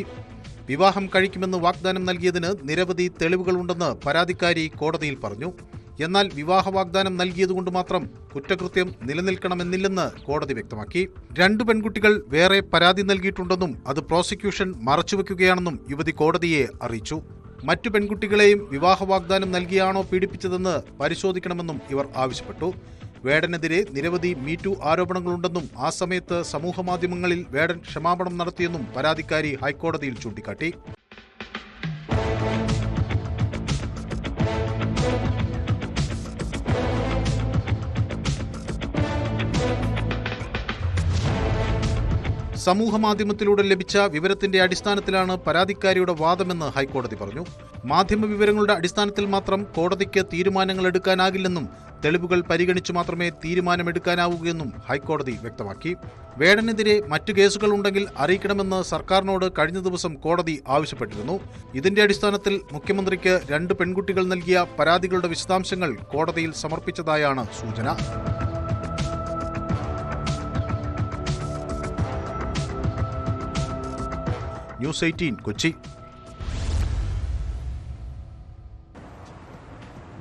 S2: വിവാഹം കഴിക്കുമെന്ന് വാഗ്ദാനം നൽകിയതിന് നിരവധി തെളിവുകളുണ്ടെന്ന് പരാതിക്കാരി കോടതിയിൽ പറഞ്ഞു. എന്നാൽ വിവാഹ വാഗ്ദാനം നൽകിയതുകൊണ്ട് മാത്രം കുറ്റകൃത്യം നിലനിൽക്കണമെന്നില്ലെന്ന് കോടതി വ്യക്തമാക്കി. 2 പെൺകുട്ടികൾ വേറെ പരാതി നൽകിയിട്ടുണ്ടെന്നും അത് പ്രോസിക്യൂഷൻ മറച്ചുവെക്കുകയാണെന്നും യുവതി കോടതിയെ അറിയിച്ചു. മറ്റു പെൺകുട്ടികളെയും വിവാഹ വാഗ്ദാനം നൽകിയാണോ പീഡിപ്പിച്ചതെന്ന് പരിശോധിക്കണമെന്നും ഇവർ ആവശ്യപ്പെട്ടു. വേടനെതിരെ നിരവധി മീറ്റു ആരോപണങ്ങളുണ്ടെന്നും ആ സമയത്ത് സമൂഹമാധ്യമങ്ങളിൽ വേടൻ ക്ഷമാപണം നടത്തിയെന്നും പരാതിക്കാരി ഹൈക്കോടതിയിൽ ചൂണ്ടിക്കാട്ടി. സമൂഹമാധ്യമത്തിലൂടെ ലഭിച്ച വിവരത്തിന്റെ അടിസ്ഥാനത്തിലാണ് പരാതിക്കാരിയുടെ വാദമെന്ന് ഹൈക്കോടതി പറഞ്ഞു. മാധ്യമ വിവരങ്ങളുടെ അടിസ്ഥാനത്തിൽ മാത്രം കോടതിക്ക് തീരുമാനങ്ങൾ എടുക്കാനാകില്ലെന്നും തെളിവുകൾ പരിഗണിച്ചു മാത്രമേ തീരുമാനമെടുക്കാനാവൂയെന്നും ഹൈക്കോടതി വ്യക്തമാക്കി. വേടനെതിരെ മറ്റു കേസുകളുണ്ടെങ്കിൽ അറിയിക്കണമെന്ന് സർക്കാരിനോട് കഴിഞ്ഞ ദിവസം കോടതി ആവശ്യപ്പെട്ടിരുന്നു. ഇതിന്റെ അടിസ്ഥാനത്തിൽ മുഖ്യമന്ത്രിക്ക് 2 പെൺകുട്ടികൾ നൽകിയ പരാതികളുടെ വിശദാംശങ്ങൾ കോടതിയിൽ സമർപ്പിച്ചതായാണ് സൂചന. ന്യൂസ് 18 കൊച്ചി.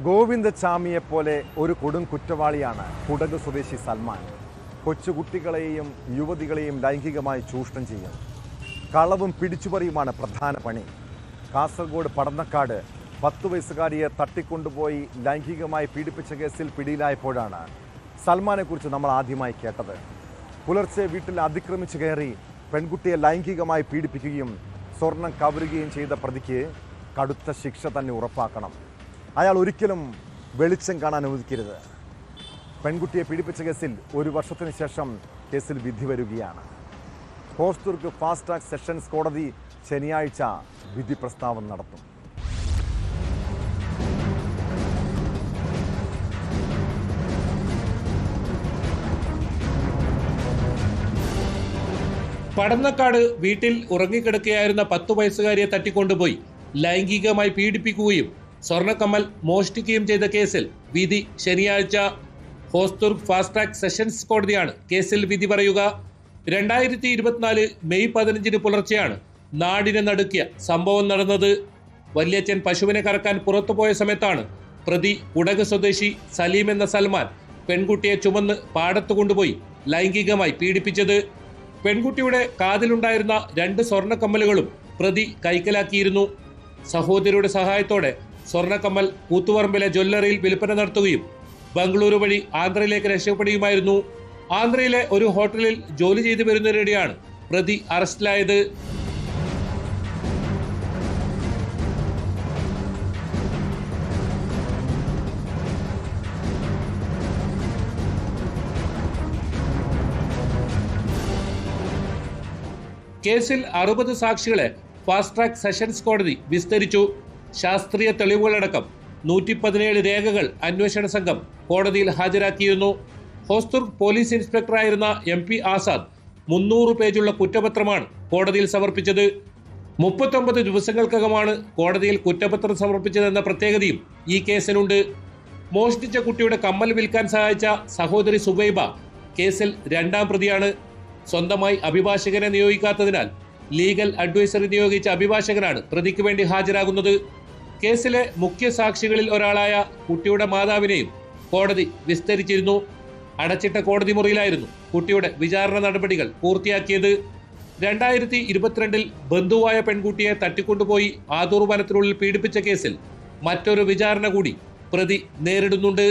S1: ഗോവിന്ദചാമിയെപ്പോലെ ഒരു കൊടും കുറ്റവാളിയാണ് കുടക് സ്വദേശി സൽമാൻ. കൊച്ചുകുട്ടികളെയും യുവതികളെയും ലൈംഗികമായി ചൂഷണം ചെയ്യും. കളവും പിടിച്ചുപറിയുമാണ് പ്രധാന പണി. കാസർഗോഡ് പടന്നക്കാട് 10 വയസ്സുകാരിയെ തട്ടിക്കൊണ്ടുപോയി ലൈംഗികമായി പീഡിപ്പിച്ച കേസിൽ പിടിയിലായപ്പോഴാണ് സൽമാനെക്കുറിച്ച് നമ്മൾ ആദ്യമായി കേട്ടത്. പുലർച്ചെ വീട്ടിൽ അതിക്രമിച്ചു കയറി പെൺകുട്ടിയെ ലൈംഗികമായി പീഡിപ്പിക്കുകയും സ്വർണം കവരുകയും ചെയ്ത പ്രതിക്ക് കടുത്ത ശിക്ഷ തന്നെ ഉറപ്പാക്കണം. അയാൾ ഒരിക്കലും വെളിച്ചം കാണാൻ അനുവദിക്കരുത്. പെൺകുട്ടിയെ പീഡിപ്പിച്ച കേസിൽ 1 വർഷത്തിന് ശേഷം കേസിൽ വിധി വരികയാണ്. ഹോസ്ദുർഗ് ഫാസ്റ്റ് ട്രാക്ക് സെഷൻസ് കോടതി ശനിയാഴ്ച വിധി പ്രസ്താവന നടത്തും.
S11: പടന്നക്കാട് വീട്ടിൽ ഉറങ്ങിക്കിടക്കുകയായിരുന്ന 10 വയസ്സുകാരിയെ തട്ടിക്കൊണ്ടുപോയി ലൈംഗികമായി പീഡിപ്പിക്കുകയും സ്വർണ്ണക്കമ്മൽ മോഷ്ടിക്കുകയും ചെയ്ത കേസിൽ വിധി ശനിയാഴ്ച. ഹോസ്ദുർഗ് ഫാസ്റ്റ് ട്രാക്ക് സെഷൻസ് കോടതിയാണ് കേസിൽ വിധി പറയുക. 2024 മെയ് 15 പുലർച്ചെയാണ് നാടിനെ നടുക്കിയ സംഭവം നടന്നത്. വല്യച്ഛൻ പശുവിനെ കറക്കാൻ പുറത്തുപോയ സമയത്താണ് പ്രതി കുടക് സ്വദേശി സലീം എന്ന സൽമാൻ പെൺകുട്ടിയെ ചുമന്ന് പാടത്തു കൊണ്ടുപോയി ലൈംഗികമായി പീഡിപ്പിച്ചത്. പെൺകുട്ടിയുടെ കാതിലുണ്ടായിരുന്ന 2 സ്വർണ്ണക്കമ്മലുകളും പ്രതി കൈക്കലാക്കിയിരുന്നു. സഹോദരിയുടെ സഹായത്തോടെ സ്വർണ്ണക്കമ്മൽ കൂത്തുപറമ്പിലെ ജ്വല്ലറിയിൽ വിൽപ്പന നടത്തുകയും ബംഗളൂരു വഴി ആന്ധ്രയിലേക്ക് രക്ഷപ്പെടുകയുമായിരുന്നു. ആന്ധ്രയിലെ ഒരു ഹോട്ടലിൽ ജോലി ചെയ്തു വരുന്നതിനിടെയാണ് പ്രതി അറസ്റ്റിലായത്. കേസിൽ 60 സാക്ഷികളെ ഫാസ്റ്റ് ട്രാക്ക് സെഷൻസ് കോടതി വിസ്തരിച്ചു. ശാസ്ത്രീയ തെളിവുകളടക്കം 117 രേഖകൾ അന്വേഷണ സംഘം കോടതിയിൽ ഹാജരാക്കിയിരുന്നു. ഹോസ്ദുർഗ് പോലീസ് ഇൻസ്പെക്ടറായിരുന്ന MP ആസാദ് 300 പേജുള്ള കുറ്റപത്രമാണ് കോടതിയിൽ സമർപ്പിച്ചത്. 39 ദിവസങ്ങൾക്കകമാണ് കോടതിയിൽ കുറ്റപത്രം സമർപ്പിച്ചതെന്ന പ്രത്യേകതയും ഈ കേസിനുണ്ട്. മോഷ്ടിച്ച കുട്ടിയുടെ കമ്മൽ വിൽക്കാൻ സഹായിച്ച സഹോദരി സുബൈബ കേസിൽ 2ാം പ്രതിയാണ്. സ്വന്തമായി അഭിഭാഷകനെ നിയോഗിക്കാത്തതിനാൽ ലീഗൽ അഡ്വൈസറി നിയോഗിച്ച അഭിഭാഷകനാണ് പ്രതിക്ക് വേണ്ടി ഹാജരാകുന്നത്. കേസിലെ മുഖ്യ സാക്ഷികളിൽ ഒരാളായ കുട്ടിയുടെ മാതാവിനെയും കോടതി വിസ്തരിച്ചിരുന്നു. അടച്ചിട്ട കോടതി മുറിയിലായിരുന്നു കുട്ടിയുടെ വിചാരണ നടപടികൾ പൂർത്തിയാക്കിയത്. 2022 ബന്ധുവായ പെൺകുട്ടിയെ തട്ടിക്കൊണ്ടുപോയി ആദൂർ വനത്തിനുള്ളിൽ പീഡിപ്പിച്ച കേസിൽ മറ്റൊരു വിചാരണ കൂടി പ്രതി നേരിടുന്നുണ്ട്.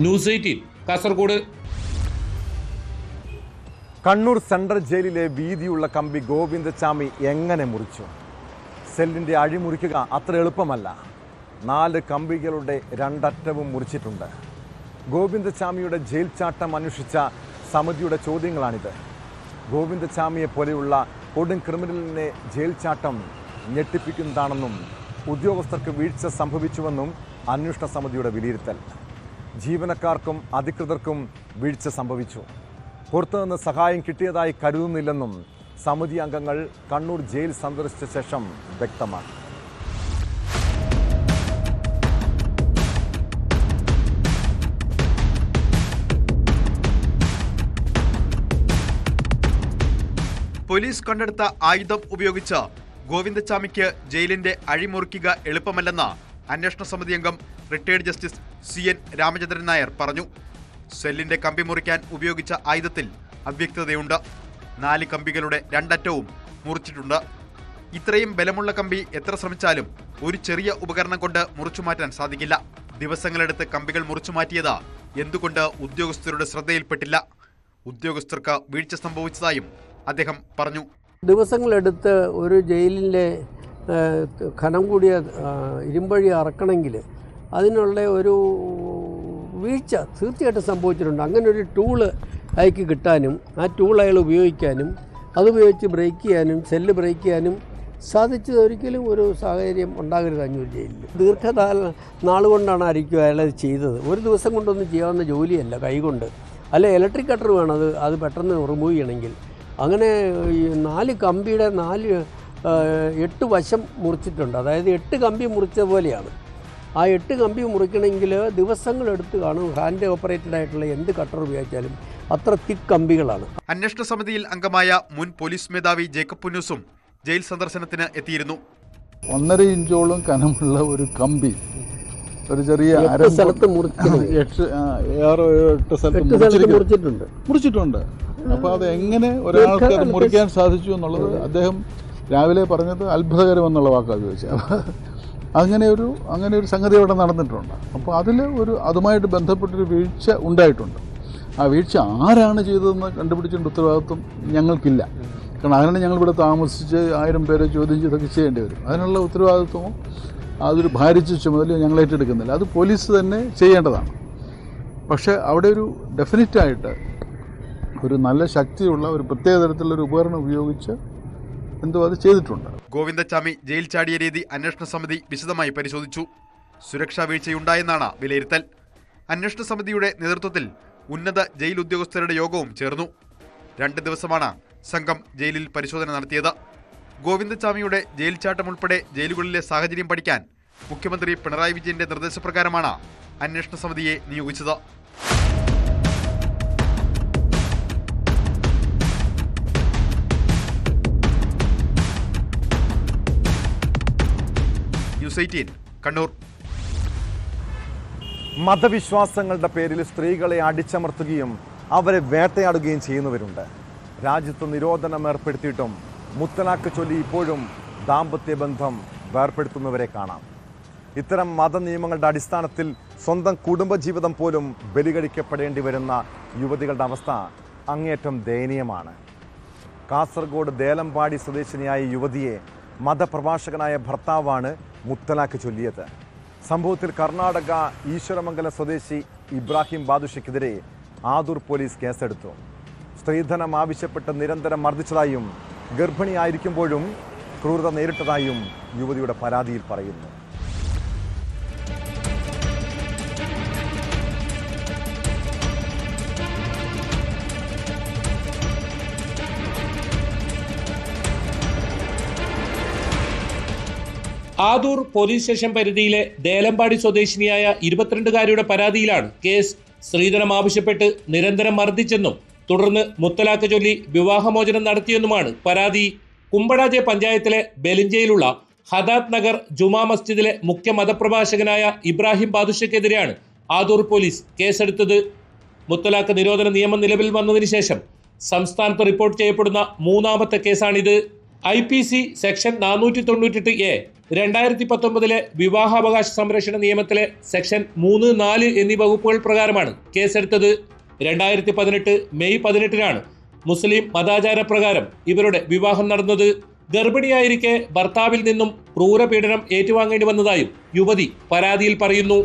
S11: ന്യൂസ് 18 കാസർഗോഡ്.
S1: കണ്ണൂർ സെൻട്രൽ ജയിലിലെ വീതിയുള്ള കമ്പി ഗോവിന്ദച്ചാമി എങ്ങനെ മുറിച്ചു? സെല്ലിൻ്റെ അഴിമുറിക്കുക അത്ര എളുപ്പമല്ല. 4 കമ്പികളുടെ 2 അറ്റവും മുറിച്ചിട്ടുണ്ട്. ഗോവിന്ദച്ചാമിയുടെ ജയിൽ ചാട്ടം അന്വേഷിച്ച സമിതിയുടെ ചോദ്യങ്ങളാണിത്. ഗോവിന്ദച്ചാമിയെ പോലെയുള്ള കൊടും ക്രിമിനലിനെ ജയിൽ ചാട്ടം ഞെട്ടിപ്പിക്കുന്നതാണെന്നും ഉദ്യോഗസ്ഥർക്ക് വീഴ്ച സംഭവിച്ചുവെന്നും അന്വേഷണ സമിതിയുടെ വിലയിരുത്തൽ. ജീവനക്കാർക്കും അധികൃതർക്കും വീഴ്ച സംഭവിച്ചു. പുറത്തുനിന്ന് സഹായം കിട്ടിയതായി കരുതുന്നില്ലെന്നും സമിതി അംഗങ്ങൾ കണ്ണൂർ ജയിൽ സന്ദർശിച്ച ശേഷം വ്യക്തമാക്കി.
S5: പോലീസ് കണ്ടെടുത്ത ആയുധം ഉപയോഗിച്ച് ഗോവിന്ദച്ചാമിക്ക് ജയിലിന്റെ അഴിമുറിക്കുക എളുപ്പമല്ലെന്ന് അന്വേഷണ സമിതി അംഗം retired justice CN Ramachandran Nair പറഞ്ഞു. സെല്ലിന്റെ കമ്പി മുറിക്കാൻ ഉപയോഗിച്ച ആയുധത്തിൽ അവ്യക്തതയുണ്ട്. 4 കമ്പികളുടെ 2 അറ്റവും മുറിച്ചിട്ടുണ്ട്. ഇത്രയും ബലമുള്ള കമ്പി എത്ര ശ്രമിച്ചാലും ഒരു ചെറിയ ഉപകരണം കൊണ്ട് മുറിച്ചു മാറ്റാൻ സാധിക്കില്ല. ദിവസങ്ങളെടുത്ത് കമ്പികൾ മുറിച്ചു മാറ്റിയത് എന്തുകൊണ്ട് ഉദ്യോഗസ്ഥരുടെ ശ്രദ്ധയിൽപ്പെട്ടില്ല? ഉദ്യോഗസ്ഥർക്ക് വീഴ്ച സംഭവിച്ചതായും അദ്ദേഹം പറഞ്ഞു.
S12: ദിവസങ്ങളെടുത്ത് ഒരു ജയിലിൻ്റെ ഖനം കൂടിയ ഇരുമ്പഴി അറക്കണമെങ്കിൽ അതിനുള്ള ഒരു വീഴ്ച തീർച്ചയായിട്ടും സംഭവിച്ചിട്ടുണ്ട്. അങ്ങനെ ഒരു ടൂള് അയക്ക് കിട്ടാനും ആ ടൂൾ അയാൾ ഉപയോഗിക്കാനും അതുപയോഗിച്ച് ബ്രേക്ക് ചെയ്യാനും സെല്ല് ബ്രേക്ക് ചെയ്യാനും സാധിച്ചത് ഒരിക്കലും ഒരു സാഹചര്യം ഉണ്ടാകരുത് അഞ്ഞൂർ ജയിലിൽ. നാളുകൊണ്ടാണ് ആയിരിക്കും അയാളത് ചെയ്തത്. ഒരു ദിവസം കൊണ്ടൊന്നും ചെയ്യാവുന്ന ജോലിയല്ല കൈകൊണ്ട്. അല്ലെ ഇലക്ട്രിക് കട്ടർ വേണം അത് പെട്ടെന്ന് റിമൂവ് ചെയ്യണമെങ്കിൽ. അങ്ങനെ 4 കമ്പിയുടെ 8 വശം മുറിച്ചിട്ടുണ്ട്. അതായത് 8 കമ്പി മുറിച്ച പോലെയാണ്. ആ 8 കമ്പി മുറിക്കണമെങ്കിൽ ദിവസങ്ങളെടുത്ത് കാണും. ഹാൻഡ് ഓപ്പറേറ്റഡ് ആയിട്ടുള്ള എന്ത് കട്ടർ ഉപയോഗിച്ചാലും അത്ര തിക്ക് കമ്പികളാണ്.
S5: അന്വേഷണ സമിതിയിൽ അംഗമായ മുൻ പോലീസ് മേധാവി ജേക്കബ് പുന്നൂസും ജയിൽ സന്ദർശനത്തിന് എത്തിയിരുന്നു.
S13: 1.5 ഇഞ്ചോളം കനമുള്ള ഒരു കമ്പി ഒരു ചെറിയ
S12: 8 സ്ഥലത്ത്
S13: മുറിച്ചിട്ടുണ്ട്. അപ്പോൾ അത് എങ്ങനെ ഒരാൾക്ക് അത് മുറിക്കാൻ സാധിച്ചു എന്നുള്ളത് അദ്ദേഹം രാവിലെ പറഞ്ഞത് അത്ഭുതകരമെന്നുള്ള വാക്കാണ് ചോദിച്ചത്. അങ്ങനെ ഒരു സംഗതി അവിടെ നടന്നിട്ടുണ്ട്. അപ്പോൾ അതുമായിട്ട് ബന്ധപ്പെട്ടൊരു വീഴ്ച ഉണ്ടായിട്ടുണ്ട്. ആ വീഴ്ച ആരാണ് ചെയ്തതെന്ന് കണ്ടുപിടിച്ചതിൻ്റെ ഉത്തരവാദിത്വം ഞങ്ങൾക്കില്ല. കാരണം അതിനാണ് ഞങ്ങളിവിടെ താമസിച്ച് 1000 പേരെ ചോദ്യം ചെയ്തൊക്കെ ചെയ്യേണ്ടി വരും. അതിനുള്ള ഉത്തരവാദിത്വമോ അതൊരു ഭാരിച്ച ചുമതലയോ ഞങ്ങൾ ഏറ്റെടുക്കുന്നില്ല. അത് പോലീസ് തന്നെ ചെയ്യേണ്ടതാണ്. പക്ഷേ അവിടെ ഒരു ഡെഫിനറ്റായിട്ട് ഒരു നല്ല ശക്തിയുള്ള ഒരു പ്രത്യേക തരത്തിലുള്ള ഒരു ഉപകരണം ഉപയോഗിച്ച് എന്തോ അത് ചെയ്തിട്ടുണ്ട്.
S5: ഗോവിന്ദച്ചാമി ജയിൽ ചാടിയ രീതി അന്വേഷണ സമിതി വിശദമായി പരിശോധിച്ചു. സുരക്ഷാ വീഴ്ചയുണ്ടായെന്നാണ് വിലയിരുത്തൽ. അന്വേഷണ സമിതിയുടെ നേതൃത്വത്തിൽ ഉന്നത ജയിൽ ഉദ്യോഗസ്ഥരുടെ യോഗവും ചേർന്നു. 2 ദിവസമാണ് സംഘം ജയിലിൽ പരിശോധന നടത്തിയത്. ഗോവിന്ദച്ചാമിയുടെ ജയിൽ ചാട്ടം ഉൾപ്പെടെ ജയിലുകളിലെ സാഹചര്യം പഠിക്കാൻ മുഖ്യമന്ത്രി പിണറായി വിജയന്റെ നിർദ്ദേശപ്രകാരമാണ് അന്വേഷണ സമിതിയെ നിയോഗിച്ചത്. ന്യൂസ് 18 കണ്ണൂർ.
S1: മതവിശ്വാസങ്ങളുടെ പേരിൽ സ്ത്രീകളെ അടിച്ചമർത്തുകയും അവരെ വേട്ടയാടുകയും ചെയ്യുന്നവരുണ്ട്. രാജ്യത്ത് നിരോധനം ഏർപ്പെടുത്തിയിട്ടും മുത്തലാഖ് ചൊല്ലി ഇപ്പോഴും ദാമ്പത്യ ബന്ധം വേർപ്പെടുത്തുന്നവരെ കാണാം. ഇത്തരം മതനിയമങ്ങളുടെ അടിസ്ഥാനത്തിൽ സ്വന്തം കുടുംബജീവിതം പോലും ബലികഴിക്കപ്പെടേണ്ടി വരുന്ന യുവതികളുടെ അവസ്ഥ അങ്ങേയറ്റം ദയനീയമാണ്. കാസർഗോഡ് ദേലമ്പാടി സ്വദേശിനിയായ യുവതിയെ മതപ്രഭാഷകനായ ഭർത്താവാണ് മുത്തലാഖ് ചൊല്ലിയത്. സംഭവത്തിൽ കർണാടക ഈശ്വരമംഗലം സ്വദേശി ഇബ്രാഹിം ബാദുഷയ്ക്കെതിരെ ആദൂർ പോലീസ് കേസെടുത്തു. സ്ത്രീധനം ആവശ്യപ്പെട്ട് നിരന്തരം മർദ്ദിച്ചതായും ഗർഭിണിയായിരിക്കുമ്പോഴും ക്രൂരത നേരിട്ടതായും യുവതിയുടെ പരാതിയിൽ പറയുന്നു.
S11: ആദൂർ പോലീസ് സ്റ്റേഷൻ പരിധിയിലെ ദേലമ്പാടി സ്വദേശിനിയായ 22-കാരിയുടെ പരാതിയിലാണ് കേസ്. സ്ത്രീധനം ആവശ്യപ്പെട്ട് നിരന്തരം മർദ്ദിച്ചെന്നും തുടർന്ന് മുത്തലാഖ് ചൊല്ലി വിവാഹമോചനം നടത്തിയെന്നുമാണ് പരാതി. കുമ്പടാജെ പഞ്ചായത്തിലെ ബെലിഞ്ചയിലുള്ള ഹദാത് നഗർ ജുമാ മസ്ജിദിലെ മുഖ്യ മതപ്രഭാഷകനായ ഇബ്രാഹിം ബാദുഷയ്ക്കെതിരെയാണ് ആദൂർ പോലീസ് കേസെടുത്തത്. മുത്തലാഖ് നിരോധന നിയമം നിലവിൽ വന്നതിന് ശേഷം സംസ്ഥാനത്ത് റിപ്പോർട്ട് ചെയ്യപ്പെടുന്ന 3ാമത്തെ കേസാണിത്. IPC സെക്ഷൻ 498A 2019 വിവാഹാവകാശ സംരക്ഷണ നിയമത്തിലെ സെക്ഷൻ 3, 4 എന്നീ വകുപ്പുകൾ പ്രകാരമാണ് കേസെടുത്തത്. 2018 മെയ് 18-നാണ് മുസ്ലിം മതാചാര പ്രകാരം ഇവരുടെ വിവാഹം നടന്നത്. ഗർഭിണിയായിരിക്കെ ഭർത്താവിൽ നിന്നും ക്രൂരപീഡനം ഏറ്റുവാങ്ങേണ്ടി വന്നതായും യുവതി പരാതിയിൽ പറയുന്നു.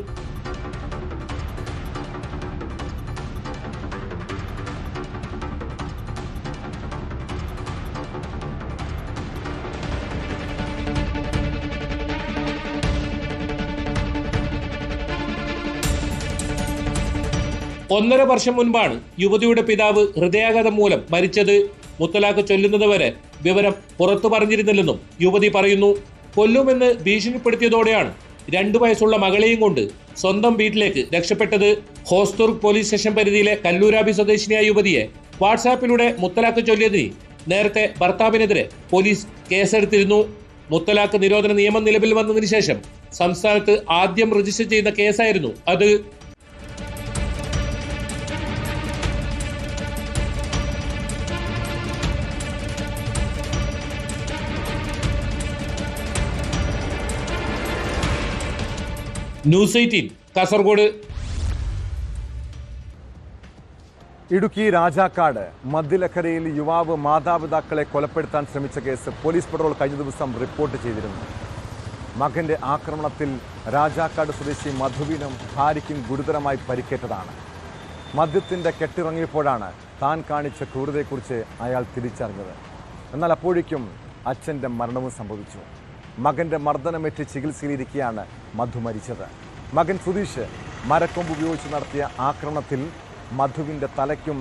S11: ഒന്നര വർഷം മുൻപാണ് യുവതിയുടെ പിതാവ് ഹൃദയാഘാതം മൂലം മരിച്ചത്. മുത്തലാഖ് ചൊല്ലുന്നതുവരെ വിവരം പുറത്തു പറഞ്ഞിരുന്നില്ലെന്നും യുവതി പറയുന്നു. കൊല്ലുമെന്ന് ഭീഷണിപ്പെടുത്തിയതോടെയാണ് 2 വയസ്സുള്ള മകളെയും കൊണ്ട് സ്വന്തം വീട്ടിലേക്ക് രക്ഷപ്പെട്ടത്. ഹോസ്ദുർഗ് പോലീസ് സ്റ്റേഷൻ പരിധിയിലെ കല്ലൂരാബി സ്വദേശിനിയായ യുവതിയെ വാട്സാപ്പിലൂടെ മുത്തലാഖ് ചൊല്ലിയതിന് നേരത്തെ ഭർത്താവിനെതിരെ പോലീസ് കേസെടുത്തിരുന്നു. മുത്തലാഖ് നിരോധന നിയമം നിലവിൽ വന്നതിന് ശേഷം സംസ്ഥാനത്ത് ആദ്യം രജിസ്റ്റർ ചെയ്യുന്ന കേസായിരുന്നു അത്. ന്യൂസ് 18 കാസർഗോഡ്.
S1: ഇടുക്കി രാജാക്കാട് മദ്യലഹരിയിൽ യുവാവ് മാതാപിതാക്കളെ കൊലപ്പെടുത്താൻ ശ്രമിച്ച കേസ് പോലീസ് പട്രോൾ കഴിഞ്ഞ ദിവസം റിപ്പോർട്ട് ചെയ്തിരുന്നു. മകന്റെ ആക്രമണത്തിൽ രാജാക്കാട് സ്വദേശി മധുവിനും ഭാര്യയ്ക്കും ഗുരുതരമായി പരിക്കേറ്റതാണ്. മദ്യത്തിൻ്റെ കെട്ടിറങ്ങിയപ്പോഴാണ് താൻ കാണിച്ച ക്രൂരതയെക്കുറിച്ച് അയാൾ തിരിച്ചറിഞ്ഞത്. എന്നാൽ അപ്പോഴേക്കും അച്ഛൻ്റെ മരണവും സംഭവിച്ചു. മകന്റെ മർദ്ദനമേറ്റ് ചികിത്സയിലിരിക്കെയാണ് മധു മരിച്ചത്. മകൻ സുധീഷ് മരക്കൊമ്പ് ഉപയോഗിച്ച് നടത്തിയ ആക്രമണത്തിൽ മധുവിൻ്റെ തലയ്ക്കും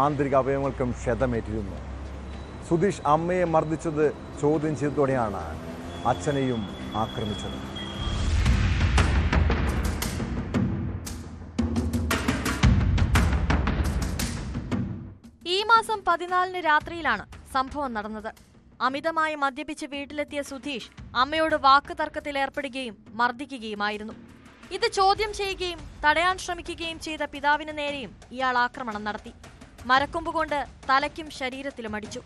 S1: ആന്തരിക അവയവങ്ങൾക്കും ക്ഷതമേറ്റിരുന്നു. സുധീഷ് അമ്മയെ മർദ്ദിച്ചത് ചോദ്യം ചെയ്തതോടെയാണ് അച്ഛനെയും ആക്രമിച്ചത്.
S14: ഈ മാസം 14-ന് രാത്രിയിലാണ് സംഭവം നടന്നത്. അമിതമായി മദ്യപിച്ച് വീട്ടിലെത്തിയ സുധീഷ് അമ്മയോട് വാക്ക് തർക്കത്തിൽ ഏർപ്പെടുകയും മർദ്ദിക്കുകയുമായിരുന്നു. ഇത് ചോദ്യം ചെയ്യുകയും തടയാൻ ശ്രമിക്കുകയും ചെയ്ത പിതാവിന് നേരെയും ഇയാൾ ആക്രമണം നടത്തി. മരക്കൊമ്പ് കൊണ്ട് തലയ്ക്കും ശരീരത്തിലും അടിച്ചു.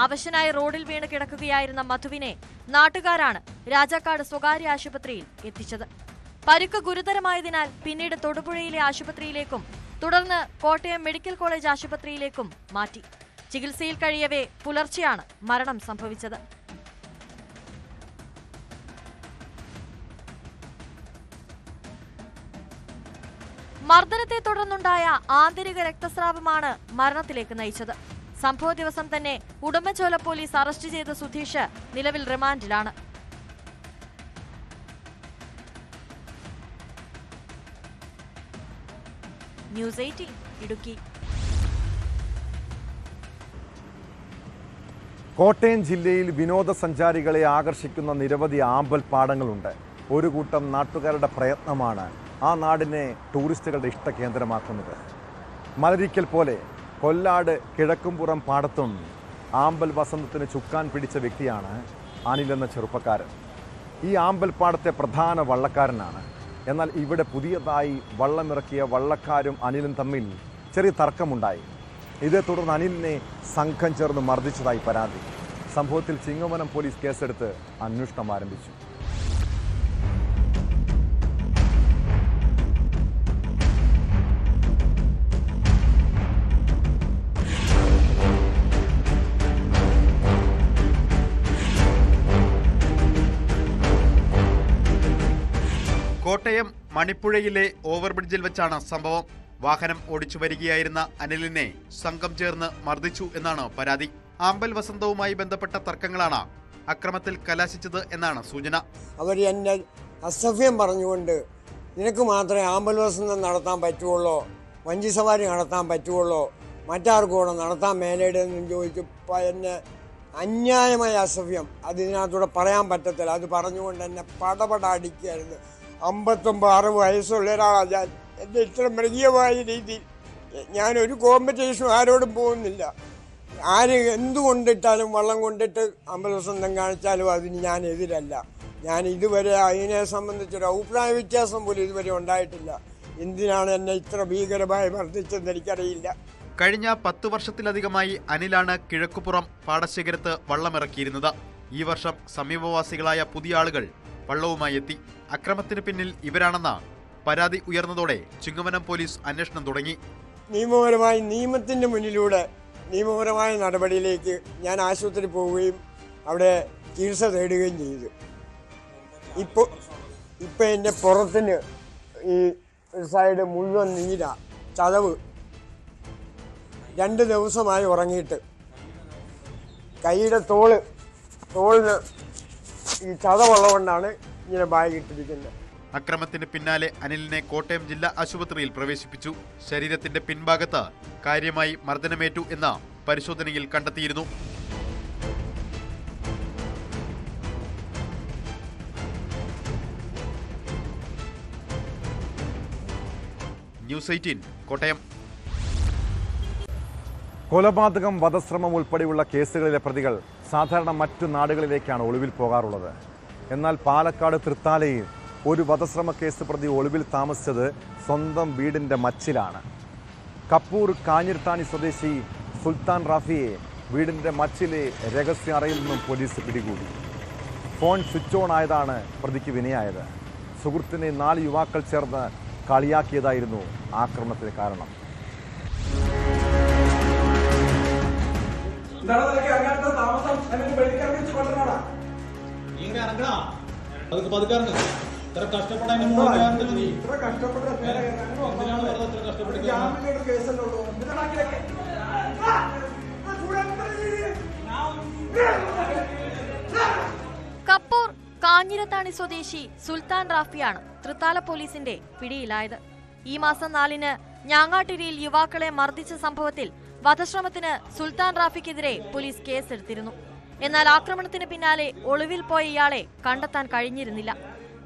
S14: അവശനായ റോഡിൽ വീണ് കിടക്കുകയായിരുന്ന മധുവിനെ നാട്ടുകാരാണ് രാജാക്കാട് സ്വകാര്യ ആശുപത്രിയിൽ എത്തിച്ചത്. പരുക്ക് ഗുരുതരമായതിനാൽ പിന്നീട് തൊടുപുഴയിലെ ആശുപത്രിയിലേക്കും തുടർന്ന് കോട്ടയം മെഡിക്കൽ കോളേജ് ആശുപത്രിയിലേക്കും മാറ്റി. ചികിത്സയിൽ കഴിയവേ പുലർച്ചെയാണ് മരണം സംഭവിച്ചത്. മർദ്ദനത്തെ തുടർന്നുണ്ടായ ആന്തരിക രക്തസ്രാവമാണ് മരണത്തിലേക്ക് നയിച്ചത്. സംഭവ ദിവസം തന്നെ ഉടുമ്പൻചോല പോലീസ് അറസ്റ്റ് ചെയ്ത സുധീഷ് നിലവിൽ റിമാൻഡിലാണ്. ന്യൂസ് 18 ഇടുക്കി.
S1: കോട്ടയം ജില്ലയിൽ വിനോദസഞ്ചാരികളെ ആകർഷിക്കുന്ന നിരവധി ആമ്പൽപ്പാടങ്ങളുണ്ട്. ഒരു കൂട്ടം നാട്ടുകാരുടെ പ്രയത്നമാണ് ആ നാടിനെ ടൂറിസ്റ്റുകളുടെ ഇഷ്ടകേന്ദ്രമാക്കുന്നത്. മലരിക്കൽ പോലെ കൊല്ലാട് കിഴക്കുംപുറം പാടത്തും ആമ്പൽ വസന്തത്തിന് ചുക്കാൻ പിടിച്ച വ്യക്തിയാണ് അനിൽ എന്ന ചെറുപ്പക്കാരൻ. ഈ ആമ്പൽപ്പാടത്തെ പ്രധാന വള്ളക്കാരനാണ്. എന്നാൽ ഇവിടെ പുതിയതായി വള്ളമിറക്കിയ വള്ളക്കാരും അനിലും തമ്മിൽ ചെറിയ തർക്കമുണ്ടായി. ഇതേ തുടർന്ന് അനിലിനെ സംഘം ചേർന്ന് മർദ്ദിച്ചതായി പരാതി. സംഭവത്തിൽ ചിങ്ങവനം പോലീസ് കേസെടുത്ത് അന്വേഷണം ആരംഭിച്ചു.
S5: കോട്ടയം മണിപ്പുഴയിലെ ഓവർബ്രിഡ്ജിൽ വെച്ചാണ് സംഭവം. വാഹനം ഓടിച്ചു വരികയായിരുന്ന അനിലിനെ സംഘം ചേർന്ന് മർദ്ദിച്ചു എന്നാണ് പരാതി. ആമ്പൽ വസന്തവുമായി ബന്ധപ്പെട്ട തർക്കങ്ങളാണ് അക്രമത്തിൽ കലാശിച്ചത് എന്നാണ് സൂചന.
S15: അവർ എന്നെ അസഭ്യം പറഞ്ഞുകൊണ്ട് നിനക്ക് മാത്രമേ ആമ്പൽ വസന്തം നടത്താൻ പറ്റുള്ളൂ, വഞ്ചി സവാരി നടത്താൻ പറ്റുള്ളൂ, മറ്റാർക്കും കൂടെ നടത്താൻ മേലേടെന്ന് ചോദിച്ചപ്പോൾ എന്നെ അന്യായമായ അസഭ്യം അതിനകത്തൂടെ പറയാൻ പറ്റത്തില്ല. അത് പറഞ്ഞുകൊണ്ട് എന്നെ പടപട അടിക്കുകയായിരുന്നു. 59-60 വയസ്സുള്ള ഒരാളാണ് ഞാൻ. എൻ്റെ ഇത്ര മൃഗീയമായ രീതിയിൽ ഞാനൊരു കോമ്പറ്റീഷനും ആരോടും പോകുന്നില്ല. ആര് എന്തുകൊണ്ടിട്ടാലും വള്ളം കൊണ്ടിട്ട് അമ്പലവസന്തം കാണിച്ചാലും അതിന് ഞാൻ എതിരല്ല. ഞാൻ ഇതുവരെ അതിനെ സംബന്ധിച്ചൊരു അഭിപ്രായ വ്യത്യാസം പോലും ഇതുവരെ ഉണ്ടായിട്ടില്ല. എന്തിനാണ് എന്നെ ഇത്ര ഭീകരമായി മർദ്ദിച്ചതെന്ന് എനിക്കറിയില്ല.
S5: കഴിഞ്ഞ 10 വർഷത്തിലധികമായി അനിലാണ് കിഴക്കുപുറം പാടശേഖരത്ത് വള്ളമിറക്കിയിരുന്നത്. ഈ വർഷം സമീപവാസികളായ പുതിയ ആളുകൾ വള്ളവുമായി എത്തി. അക്രമത്തിന് പിന്നിൽ ഇവരാണെന്ന പരാതി ഉയർന്നതോടെ ചിങ്ങവനം പോലീസ് അന്വേഷണം തുടങ്ങി.
S15: നിയമപരമായി നിയമത്തിൻ്റെ മുന്നിലൂടെ നിയമപരമായ നടപടിയിലേക്ക് ഞാൻ ആശുപത്രി പോവുകയും അവിടെ ചികിത്സ തേടുകയും ചെയ്തു. ഇപ്പോൾ എൻ്റെ പുറത്തിന് ഈ ഒരു സൈഡ് മുഴുവൻ നീര, ചതവ്. 2 ദിവസമായി ഉറങ്ങിയിട്ട് കൈയുടെ തോളിന് ഈ ചതവുള്ളതുകൊണ്ടാണ് ഇങ്ങനെ ബാഗിട്ടിരിക്കുന്നത്.
S5: അക്രമത്തിന് പിന്നാലെ അനിലിനെ കോട്ടയം ജില്ലാ ആശുപത്രിയിൽ പ്രവേശിപ്പിച്ചു. ശരീരത്തിന്റെ പിൻഭാഗത്ത് കാര്യമായി മർദ്ദനമേറ്റു എന്ന് പരിശോധനയിൽ കണ്ടെത്തിയിരുന്നു. ന്യൂസ് 18 കോട്ടയം.
S1: കൊലപാതകം, വധശ്രമം ഉൾപ്പെടെയുള്ള കേസുകളിലെ പ്രതികൾ സാധാരണ മറ്റു നാടുകളിലേക്കാണ് ഒളിവിൽ പോകാറുള്ളത്. എന്നാൽ പാലക്കാട് തൃത്താലയിൽ ഒരു വധശ്രമ കേസ് പ്രതി ഒളിവിൽ താമസിച്ചത് സ്വന്തം വീടിൻ്റെ മച്ചിലാണ്. കപ്പൂർ കാഞ്ഞിരത്താണി സ്വദേശി സുൽത്താൻ റാഫിയെ വീടിൻ്റെ മച്ചിലെ രഹസ്യ അറയിൽ നിന്നും പോലീസ് പിടികൂടി. ഫോൺ സ്വിച്ച് ഓൺ ആയതാണ് പ്രതിക്ക് വിനയായത്. സുഹൃത്തിനെ 4 യുവാക്കൾ ചേർന്ന് കളിയാക്കിയതായിരുന്നു ആക്രമണത്തിന് കാരണം.
S14: കപ്പൂർ കാഞ്ഞിരത്താണി സ്വദേശി സുൽത്താൻ റാഫിയാണ് തൃത്താല പോലീസിന്റെ പിടിയിലായത്. ഈ മാസം 4-ന് ഞാങ്ങാട്ടിരിയിൽ യുവാക്കളെ മർദ്ദിച്ച സംഭവത്തിൽ വധശ്രമത്തിന് സുൽത്താൻ റാഫിക്കെതിരെ പോലീസ് കേസെടുത്തിരുന്നു. എന്നാൽ ആക്രമണത്തിന് പിന്നാലെ ഒളിവിൽ പോയ ഇയാളെ കണ്ടെത്താൻ കഴിഞ്ഞിരുന്നില്ല.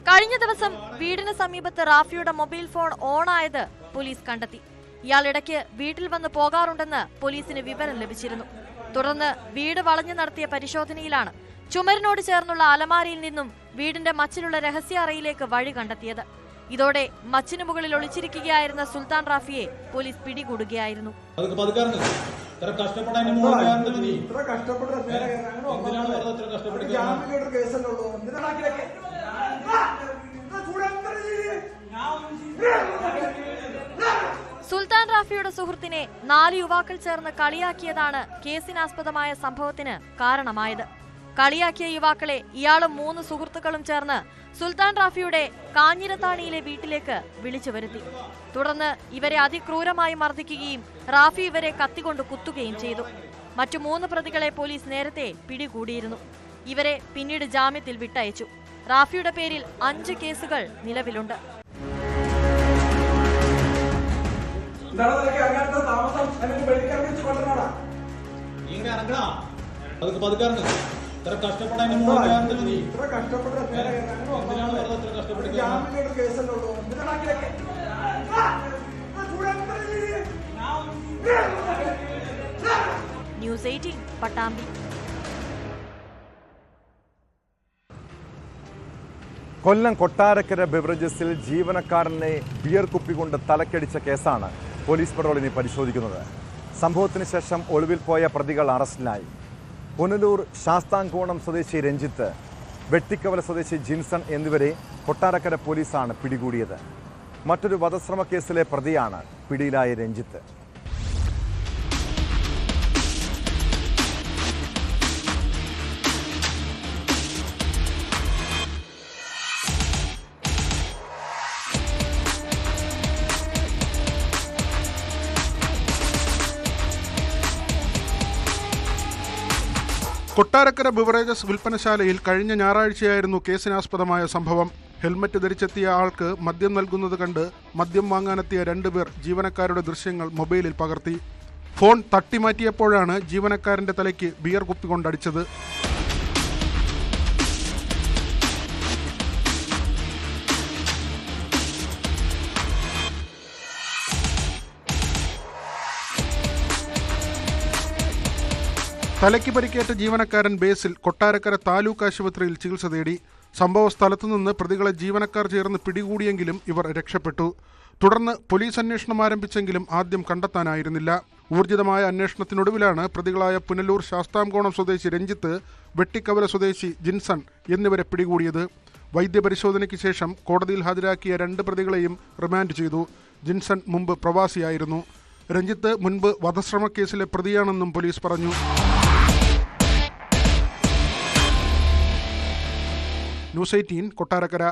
S14: കഴിഞ്ഞ ദിവസം വീടിന് സമീപത്ത് റാഫിയുടെ മൊബൈൽ ഫോൺ ഓണായത് പോലീസ് കണ്ടെത്തി. ഇയാൾ ഇടയ്ക്ക് വീട്ടിൽ വന്ന് പോകാറുണ്ടെന്ന് പോലീസിന് വിവരം ലഭിച്ചിരുന്നു. തുടർന്ന് വീട് വളഞ്ഞു നടത്തിയ പരിശോധനയിലാണ് ചുമരിനോട് ചേർന്നുള്ള അലമാരയിൽ നിന്നും വീടിന്റെ മച്ചിലുള്ള രഹസ്യ അറയിലേക്ക് വഴി കണ്ടെത്തിയത്. ഇതോടെ മച്ചിന് മുകളിൽ ഒളിച്ചിരിക്കുകയായിരുന്ന സുൽത്താൻ റാഫിയെ പോലീസ് പിടികൂടുകയായിരുന്നു. സുൽത്താൻ റാഫിയുടെ സുഹൃത്തിനെ 4 യുവാക്കൾ ചേർന്ന് കളിയാക്കിയതാണ് കേസിനാസ്പദമായ സംഭവത്തിന് കാരണമായത്. കളിയാക്കിയ യുവാക്കളെ ഇയാളും 3 സുഹൃത്തുക്കളും ചേർന്ന് സുൽത്താൻ റാഫിയുടെ കാഞ്ഞിരത്താണിയിലെ വീട്ടിലേക്ക് വിളിച്ചു വരുത്തി. തുടർന്ന് ഇവരെ അതിക്രൂരമായി മർദ്ദിക്കുകയും റാഫി ഇവരെ കത്തികൊണ്ട് കുത്തുകയും ചെയ്തു. മറ്റു 3 പ്രതികളെ പോലീസ് നേരത്തെ പിടികൂടിയിരുന്നു. ഇവരെ പിന്നീട് ജാമ്യത്തിൽ വിട്ടയച്ചു. റാഫിയുടെ പേരിൽ 5 കേസുകൾ നിലവിലുണ്ട്. ന്യൂസ് 18 പട്ടാമ്പി.
S1: കൊല്ലം കൊട്ടാരക്കര ബിവറേജസിൽ ജീവനക്കാരനെ ബിയർ കുപ്പി കൊണ്ട് തലക്കടിച്ച കേസാണ് പോലീസ് പെട്രോൾ ഇനി പരിശോധിക്കുന്നത്. സംഭവത്തിന് ശേഷം ഒളിവിൽ പോയ പ്രതികൾ അറസ്റ്റിലായി. പുനലൂർ ശാസ്താംകോണം സ്വദേശി രഞ്ജിത്ത്, വെട്ടിക്കവല സ്വദേശി ജിൻസൺ എന്നിവരെ കൊട്ടാരക്കര പോലീസാണ് പിടികൂടിയത്. മറ്റൊരു വധശ്രമ കേസിലെ പ്രതിയാണ് പിടിയിലായ രഞ്ജിത്ത്.
S4: കൊട്ടാരക്കര ബിവറേജസ് വിൽപ്പനശാലയിൽ കഴിഞ്ഞ ഞായറാഴ്ചയായിരുന്നു കേസിനാസ്പദമായ സംഭവം. ഹെൽമറ്റ് ധരിച്ചെത്തിയ ആൾക്ക് മദ്യം നൽകുന്നത് കണ്ട് മദ്യം വാങ്ങാനെത്തിയ 2 പേർ ജീവനക്കാരുടെ ദൃശ്യങ്ങൾ മൊബൈലിൽ പകർത്തി. ഫോൺ തട്ടിമാറ്റിയപ്പോഴാണ് ജീവനക്കാരന്റെ തലയ്ക്ക് ബിയർ കുപ്പി കൊണ്ടടിച്ചത്. തലയ്ക്ക് പരിക്കേറ്റ ജീവനക്കാരൻ ബേസിൽ കൊട്ടാരക്കര താലൂക്ക് ആശുപത്രിയിൽ ചികിത്സ തേടി. സംഭവ സ്ഥലത്തുനിന്ന് പ്രതികളെ ജീവനക്കാർ ചേർന്ന് പിടികൂടിയെങ്കിലും ഇവർ രക്ഷപ്പെട്ടു. തുടർന്ന് പോലീസ് അന്വേഷണം ആരംഭിച്ചെങ്കിലും ആദ്യം കണ്ടെത്താനായിരുന്നില്ല. ഊർജിതമായ അന്വേഷണത്തിനൊടുവിലാണ് പ്രതികളായ പുനലൂർ ശാസ്താംകോണം സ്വദേശി രഞ്ജിത്ത്, വെട്ടിക്കവല സ്വദേശി ജിൻസൺ എന്നിവരെ പിടികൂടിയത്. വൈദ്യപരിശോധനയ്ക്ക് ശേഷം കോടതിയിൽ ഹാജരാക്കിയ 2 പ്രതികളെയും റിമാൻഡ് ചെയ്തു. ജിൻസൺ മുമ്പ് പ്രവാസിയായിരുന്നു. രഞ്ജിത്ത് മുൻപ് വധശ്രമ കേസിലെ പ്രതിയാണെന്നും പോലീസ് പറഞ്ഞു. ന്യൂസ് 18 കൊട്ടാരക്കര.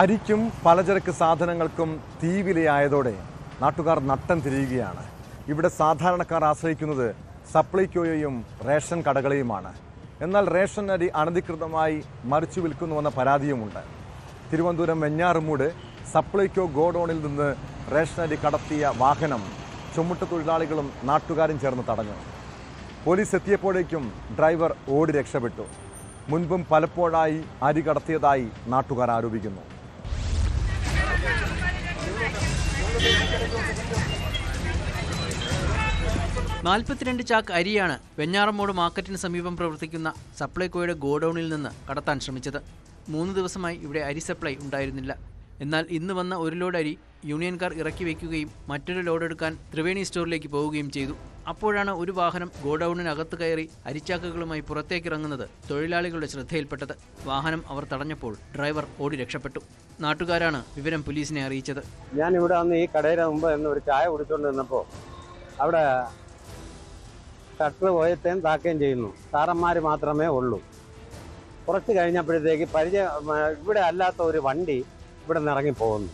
S1: അരിക്കും പലചരക്ക് സാധനങ്ങൾക്കും തീവിലയായതോടെ നാട്ടുകാർ നട്ടം തിരിയുകയാണ്. ഇവിടെ സാധാരണക്കാർ ആശ്രയിക്കുന്നത് സപ്ലൈകോയെയും റേഷൻ കടകളെയുമാണ്. എന്നാൽ റേഷൻ അരി അനധികൃതമായി മറിച്ചു വിൽക്കുന്നുവെന്ന പരാതിയുമുണ്ട്. തിരുവനന്തപുരം വെഞ്ഞാറുമൂട് സപ്ലൈകോ ഗോഡൌണിൽ നിന്ന് റേഷൻ അരി കടത്തിയ വാഹനം ചുമട്ട് തൊഴിലാളികളും നാട്ടുകാരും ചേർന്ന് തടഞ്ഞു. പോലീസ് എത്തിയപ്പോഴേക്കും ഡ്രൈവർ ഓടി രക്ഷപ്പെട്ടു. മുൻപും പലപ്പോഴായി അരി കടത്തിയതായി നാട്ടുകാർ ആരോപിക്കുന്നു.
S16: നാൽപ്പത്തിരണ്ട് ചാക്ക് അരിയാണ് വെഞ്ഞാറമ്മൂട് മാർക്കറ്റിന് സമീപം പ്രവർത്തിക്കുന്ന സപ്ലൈകോയുടെ ഗോഡൌണിൽ നിന്ന് കടത്താൻ ശ്രമിച്ചത്. 3 ദിവസമായി ഇവിടെ അരി സപ്ലൈ ഉണ്ടായിരുന്നില്ല. എന്നാൽ ഇന്ന് വന്ന 1 ലോഡ് അരി യൂണിയൻകാർ ഇറക്കി വയ്ക്കുകയും മറ്റൊരു ലോഡ് എടുക്കാൻ ത്രിവേണി സ്റ്റോറിലേക്ക് പോവുകയും ചെയ്തു. അപ്പോഴാണ് ഒരു വാഹനം ഗോഡൌണിനകത്ത് കയറി അരിച്ചാക്കുകളുമായി പുറത്തേക്കിറങ്ങുന്നത് തൊഴിലാളികളുടെ ശ്രദ്ധയിൽപ്പെട്ടത്. വാഹനം അവർ തടഞ്ഞപ്പോൾ ഡ്രൈവർ ഓടി രക്ഷപ്പെട്ടു. നാട്ടുകാരാണ് വിവരം പോലീസിനെ അറിയിച്ചത്.
S17: ഞാൻ ഇവിടെ വന്ന് ഈ കടയുടെ മുമ്പ് നിന്ന് ഒരു ചായ കുടിച്ചുകൊണ്ട് നിന്നപ്പോൾ അവിടെ ഷട്ടർ പോയത്തേം താക്കുകയും ചെയ്യുന്നു. സാറന്മാർ മാത്രമേ ഉള്ളൂ. കുറച്ച് കഴിഞ്ഞപ്പോഴത്തേക്ക് ഇവിടെ അല്ലാത്ത ഒരു വണ്ടി ഇവിടെ നിന്ന് ഇറങ്ങിപ്പോകുന്നു.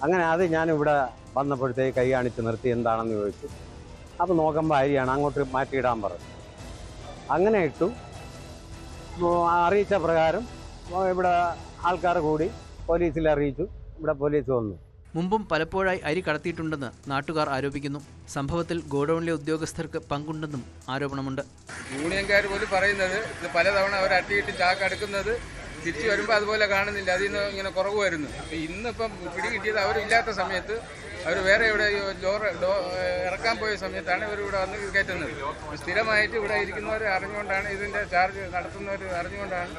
S17: അങ്ങനെ അത് ഞാനിവിടെ വന്നപ്പോഴത്തേക്ക് കൈ കാണിച്ച് നിർത്തി എന്താണെന്ന് ചോദിച്ചു. അപ്പോൾ നോക്കുമ്പോൾ അരിയാണ്, അങ്ങോട്ട് മാറ്റിയിടാൻ പറഞ്ഞു. അങ്ങനെ ഇട്ടു. അറിയിച്ച പ്രകാരം ഇവിടെ ആൾക്കാർ കൂടി പോലീസിൽ അറിയിച്ചു. ഇവിടെ പോലീസ് വന്നു.
S16: മുമ്പും പലപ്പോഴായി അരി കടത്തിയിട്ടുണ്ടെന്ന് നാട്ടുകാർ ആരോപിക്കുന്നു. സംഭവത്തിൽ ഗോഡൌണിലെ ഉദ്യോഗസ്ഥർക്ക് പങ്കുണ്ടെന്നും ആരോപണമുണ്ട്.
S18: യൂണിയൻകാർ പോലും പറയുന്നത് ഇത് പലതവണ അവർ അട്ടിയിട്ട് ചാക്ക് അടുക്കുന്നത് തിരിച്ചു വരുമ്പോൾ അതുപോലെ കാണുന്നില്ല, അതിൽ നിന്ന് ഇങ്ങനെ കുറവ് വരുന്നു. ഇന്നിപ്പം പിടി കിട്ടിയത് അവരില്ലാത്ത സമയത്ത് അവർ വേറെ ഇവിടെ ഇറക്കാൻ പോയ സമയത്താണ് ഇവർ ഇവിടെ വന്ന് കയറ്റുന്നത്. സ്ഥിരമായിട്ട് ഇവിടെ ഇരിക്കുന്നവർ അറിഞ്ഞുകൊണ്ടാണ് ഇതിൻ്റെ ചാർജ് നടത്തുന്നവർ അറിഞ്ഞുകൊണ്ടാണ്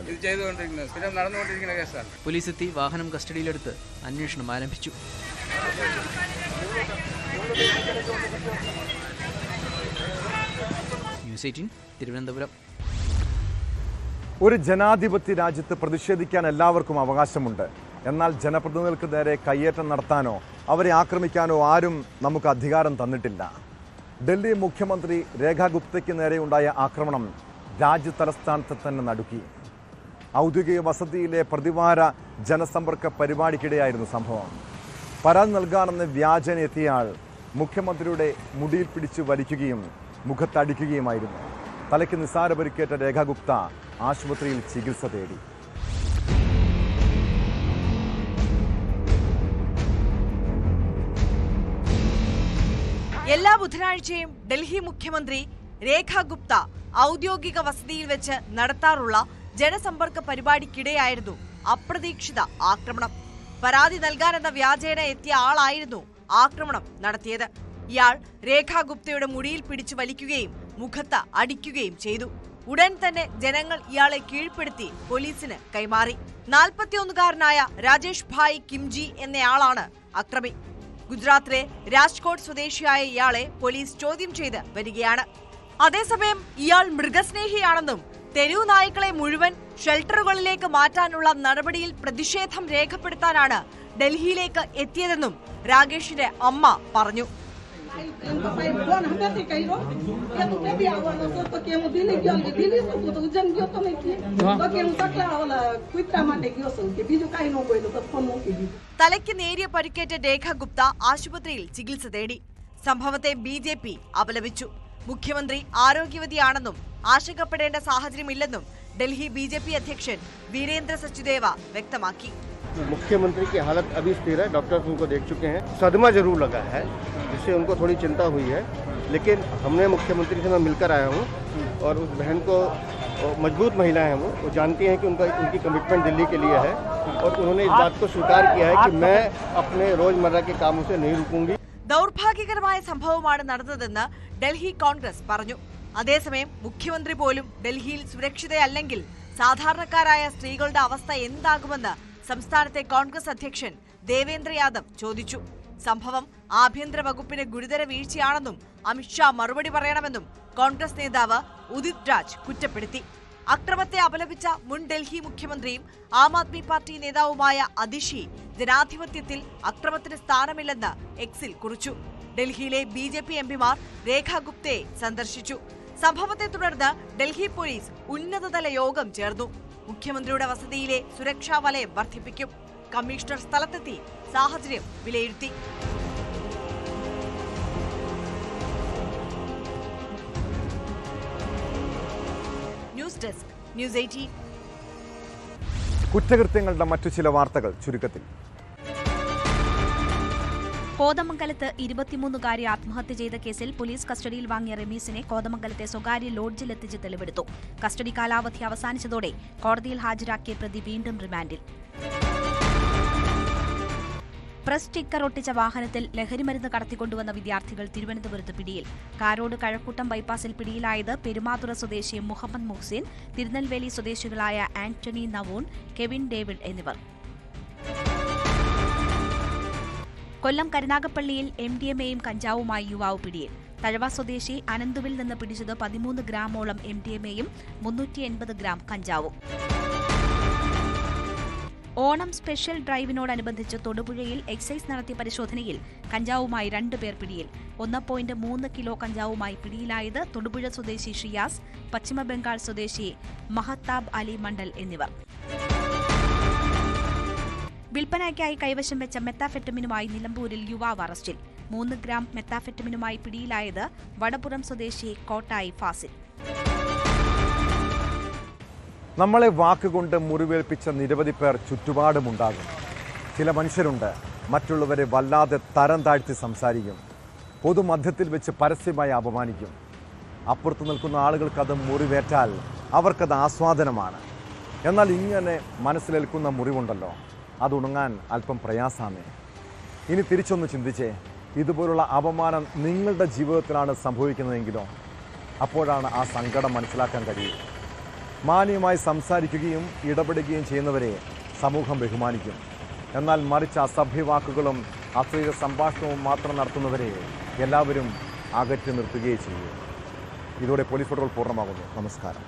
S18: ഇത് ചെയ്തുകൊണ്ടിരിക്കുന്നത്. സ്ഥിരം നടന്നുകൊണ്ടിരിക്കുന്ന കേസാണ്.
S16: പോലീസ് എത്തി വാഹനം കസ്റ്റഡിയിലെടുത്ത് അന്വേഷണം ആരംഭിച്ചു. ന്യൂസ് 18 തിരുവനന്തപുരം.
S1: ഒരു ജനാധിപത്യ രാജ്യത്ത് പ്രതിഷേധിക്കാൻ എല്ലാവർക്കും അവകാശമുണ്ട്. എന്നാൽ ജനപ്രതിനിധികൾക്ക് നേരെ കയ്യേറ്റം നടത്താനോ അവരെ ആക്രമിക്കാനോ ആരും നമുക്ക് അധികാരം തന്നിട്ടില്ല. ഡൽഹി മുഖ്യമന്ത്രി രേഖാ ഗുപ്തയ്ക്ക് നേരെയുണ്ടായ ആക്രമണം രാജ്യതലസ്ഥാനത്ത് തന്നെ നടുക്കി. ഔദ്യോഗിക വസതിയിലെ പ്രതിവാര ജനസമ്പർക്ക പരിപാടിക്കിടെയായിരുന്നു സംഭവം. പരാതി നൽകാനെന്ന് വ്യാജേന എത്തിയയാൾ മുഖ്യമന്ത്രിയുടെ മുടിയിൽ പിടിച്ചു വലിക്കുകയും മുഖത്തടിക്കുകയുമായിരുന്നു. തലയ്ക്ക് നിസ്സാര പരിക്കേറ്റ രേഖാ ഗുപ്ത ആശുപത്രിയിൽ ചികിത്സ തേടി.
S19: എല്ലാ ബുധനാഴ്ചയും ഡൽഹി മുഖ്യമന്ത്രി രേഖാ ഗുപ്ത ഔദ്യോഗിക വസതിയിൽ വെച്ച് നടത്താറുള്ള ജനസമ്പർക്ക പരിപാടിക്കിടെയായിരുന്നു അപ്രതീക്ഷിത ആക്രമണം. പരാതി നൽകാനെന്ന വ്യാജേന എത്തിയ ആളായിരുന്നു ആക്രമണം നടത്തിയത്. ഇയാൾ രേഖാ ഗുപ്തയുടെ മുടിയിൽ പിടിച്ചു വലിക്കുകയും മുഖത്ത് അടിക്കുകയും ചെയ്തു. ഉടൻ തന്നെ ജനങ്ങൾ ഇയാളെ കീഴ്പ്പെടുത്തി പോലീസിന് കൈമാറി. 41-കാരനായ രാജേഷ് ഭായ് കിംജി എന്നയാളാണ് അക്രമി. ഗുജറാത്തിലെ രാജ്കോട്ട് സ്വദേശിയായ ഇയാളെ പോലീസ് ചോദ്യം ചെയ്ത് വരികയാണ്. അതേസമയം ഇയാൾ മൃഗസ്നേഹിയാണെന്നും തെരുവു നായ്ക്കളെ മുഴുവൻ ഷെൽട്ടറുകളിലേക്ക് മാറ്റാനുള്ള നടപടിയിൽ പ്രതിഷേധം രേഖപ്പെടുത്താനാണ് ഡൽഹിയിലേക്ക് എത്തിയതെന്നും രാകേഷിന്റെ അമ്മ പറഞ്ഞു. തലയ്ക്ക് നേരിയ പരിക്കേറ്റ രേഖാ ഗുപ്ത ആശുപത്രിയിൽ ചികിത്സ തേടി. സംഭവത്തെ BJP അപലപിച്ചു. മുഖ്യമന്ത്രി ആരോഗ്യവതിയാണെന്നും ആശങ്കപ്പെടേണ്ട സാഹചര്യമില്ലെന്നും ഡൽഹി BJP अध्यक्ष वीरेंद्र सचदेवा व्यक्तमाकी.
S20: मुख्यमंत्री की हालत अभी स्थिर है, डॉक्टर्स उनको देख चुके हैं. सदमा जरूर लगा है जिससे उनको थोड़ी चिंता हुई है, लेकिन हमने मुख्यमंत्री से मैं मिलकर आया हूँ और उस बहन को मजबूत महिला है, वो जानती हैं कि उनकी कमिटमेंट दिल्ली के लिए है और उन्होंने इस बात को स्वीकार किया है कि मैं अपने रोजमर्रा के कामों से नहीं रुकूंगी.
S19: ദൗർഭാഗ്യകരമായ സംഭവമാണ് നടന്നതെന്ന് ഡൽഹി കോൺഗ്രസ് പറഞ്ഞു. അതേസമയം മുഖ്യമന്ത്രി പോലും ഡൽഹിയിൽ സുരക്ഷിതയല്ലെങ്കിൽ സാധാരണക്കാരായ സ്ത്രീകളുടെ അവസ്ഥ എന്താകുമെന്ന് സംസ്ഥാനത്തെ കോൺഗ്രസ് അധ്യക്ഷൻ ദേവേന്ദ്ര യാദവ് ചോദിച്ചു. സംഭവം ആഭ്യന്തര വകുപ്പിന് ഗുരുതര വീഴ്ചയാണെന്നും അമിത്ഷാ മറുപടി പറയണമെന്നും കോൺഗ്രസ് നേതാവ് ഉദിത് രാജ് കുറ്റപ്പെടുത്തി. അക്രമത്തെ അപലപിച്ച മുൻ ഡൽഹി മുഖ്യമന്ത്രിയും ആം ആദ്മി പാർട്ടി നേതാവുമായ അതിഷി ജനാധിപത്യത്തിൽ അക്രമത്തിന് സ്ഥാനമില്ലെന്ന് എക്സിൽ കുറിച്ചു. ഡൽഹിയിലെ BJP എംപിമാർ രേഖാ ഗുപ്തയെ സന്ദർശിച്ചു. സംഭവത്തെ തുടർന്ന് ഡൽഹി പോലീസ് ഉന്നതതല യോഗം ചേർന്നു. മുഖ്യമന്ത്രിയുടെ വസതിയിലെ സുരക്ഷാ വലയം വർദ്ധിപ്പിക്കും. കമ്മീഷണർ സ്ഥലത്തെത്തി സാഹചര്യം വിലയിരുത്തി. News desk, news 18.
S1: കുറ്റകൃത്യങ്ങളുടെ മറ്റു ചില വാർത്തകൾ ചുരുക്കത്തിൽ.
S21: കോതമംഗലത്ത് 23-കാരി ആത്മഹത്യ ചെയ്ത കേസിൽ പോലീസ് കസ്റ്റഡിയിൽ വാങ്ങിയ റമീസിനെ കോതമംഗലത്തെ സ്വകാര്യ ലോഡ്ജിലെത്തിച്ച് തെളിവെടുത്തു. കസ്റ്റഡി കാലാവധി അവസാനിച്ചതോടെ കോടതിയിൽ ഹാജരാക്കിയ പ്രതി വീണ്ടും റിമാൻഡിൽ. പ്രസ് സ്റ്റിക്കർ ഒട്ടിച്ച വാഹനത്തിൽ ലഹരിമരുന്ന് കടത്തിക്കൊണ്ടുവന്ന വിദ്യാർത്ഥികൾ തിരുവനന്തപുരത്ത് പിടിയിൽ. കാരോട് കഴക്കൂട്ടം ബൈപ്പാസിൽ പിടിയിലായത് പെരുമാതുറ സ്വദേശി മുഹമ്മദ് മുഹ്സിൻ, തിരുനെൽവേലി സ്വദേശികളായ ആന്റണി നവൂൺ, കെവിൻ ഡേവിഡ് എന്നിവർ. കൊല്ലം കരുനാഗപ്പള്ളിയിൽ MDMAയും കഞ്ചാവുമായി യുവാവ് പിടിയിൽ. തഴവ സ്വദേശി അനന്തുവിൽ നിന്ന് പിടിച്ചത് 13 ഗ്രാമോളം MDMAയും 380 ഗ്രാം കഞ്ചാവും. ഓണം സ്പെഷ്യൽ ഡ്രൈവിനോടനുബന്ധിച്ച് തൊടുപുഴയിൽ എക്സൈസ് നടത്തിയ പരിശോധനയിൽ കഞ്ചാവുമായി 2 പേർ പിടിയിൽ. 1.3 കിലോ കഞ്ചാവുമായി പിടിയിലായത് തൊടുപുഴ സ്വദേശി ഷിയാസ്, പശ്ചിമബംഗാൾ സ്വദേശി മഹത്താബ് അലി മണ്ഡൽ എന്നിവർ. വിൽപ്പനയ്ക്കായി കൈവശം വെച്ച മെത്താഫെറ്റമിനുമായി നിലമ്പൂരിൽ യുവാവ് അറസ്റ്റിൽ. 3 ഗ്രാം മെത്താഫെറ്റമിനുമായി പിടിയിലായത് വടപുറം സ്വദേശി കോട്ടായി ഫാസിൽ.
S1: നമ്മളെ വാക്കുകൊണ്ട് മുറിവേൽപ്പിച്ച നിരവധി പേർ ചുറ്റുപാടുമുണ്ടാകും. ചില മനുഷ്യരുണ്ട് മറ്റുള്ളവരെ വല്ലാതെ തരം താഴ്ത്തി സംസാരിക്കും, പൊതുമധ്യത്തിൽ വെച്ച് പരസ്യമായി അപമാനിക്കും. അപ്പുറത്ത് നിൽക്കുന്ന ആളുകൾക്കത് മുറിവേറ്റാൽ അവർക്കത് ആസ്വാദനമാണ്. എന്നാൽ ഇങ്ങനെ മനസ്സിലേൽക്കുന്ന മുറിവുണ്ടല്ലോ, അതുണങ്ങാൻ അല്പം പ്രയാസമാണ്. ഇനി തിരിച്ചൊന്ന് ചിന്തിച്ചേ, ഇതുപോലുള്ള അപമാനം നിങ്ങളുടെ ജീവിതത്തിലാണ് സംഭവിക്കുന്നതെങ്കിലോ അപ്പോഴാണ് ആ സങ്കടം മനസ്സിലാക്കാൻ കഴിയും. മാന്യമായി സംസാരിക്കുകയും ഇടപെടുകയും ചെയ്യുന്നവരെ സമൂഹം ബഹുമാനിക്കും. എന്നാൽ മറിച്ച് അസഭ്യവാക്കുകളും അശ്ലീല സംഭാഷണവും മാത്രം നടത്തുന്നവരെ എല്ലാവരും അകറ്റി നിർത്തുകയും ചെയ്യും. ഇതോടെ പോലീസ് പട്രോൾ പൂർണ്ണമാകുന്നു. നമസ്കാരം.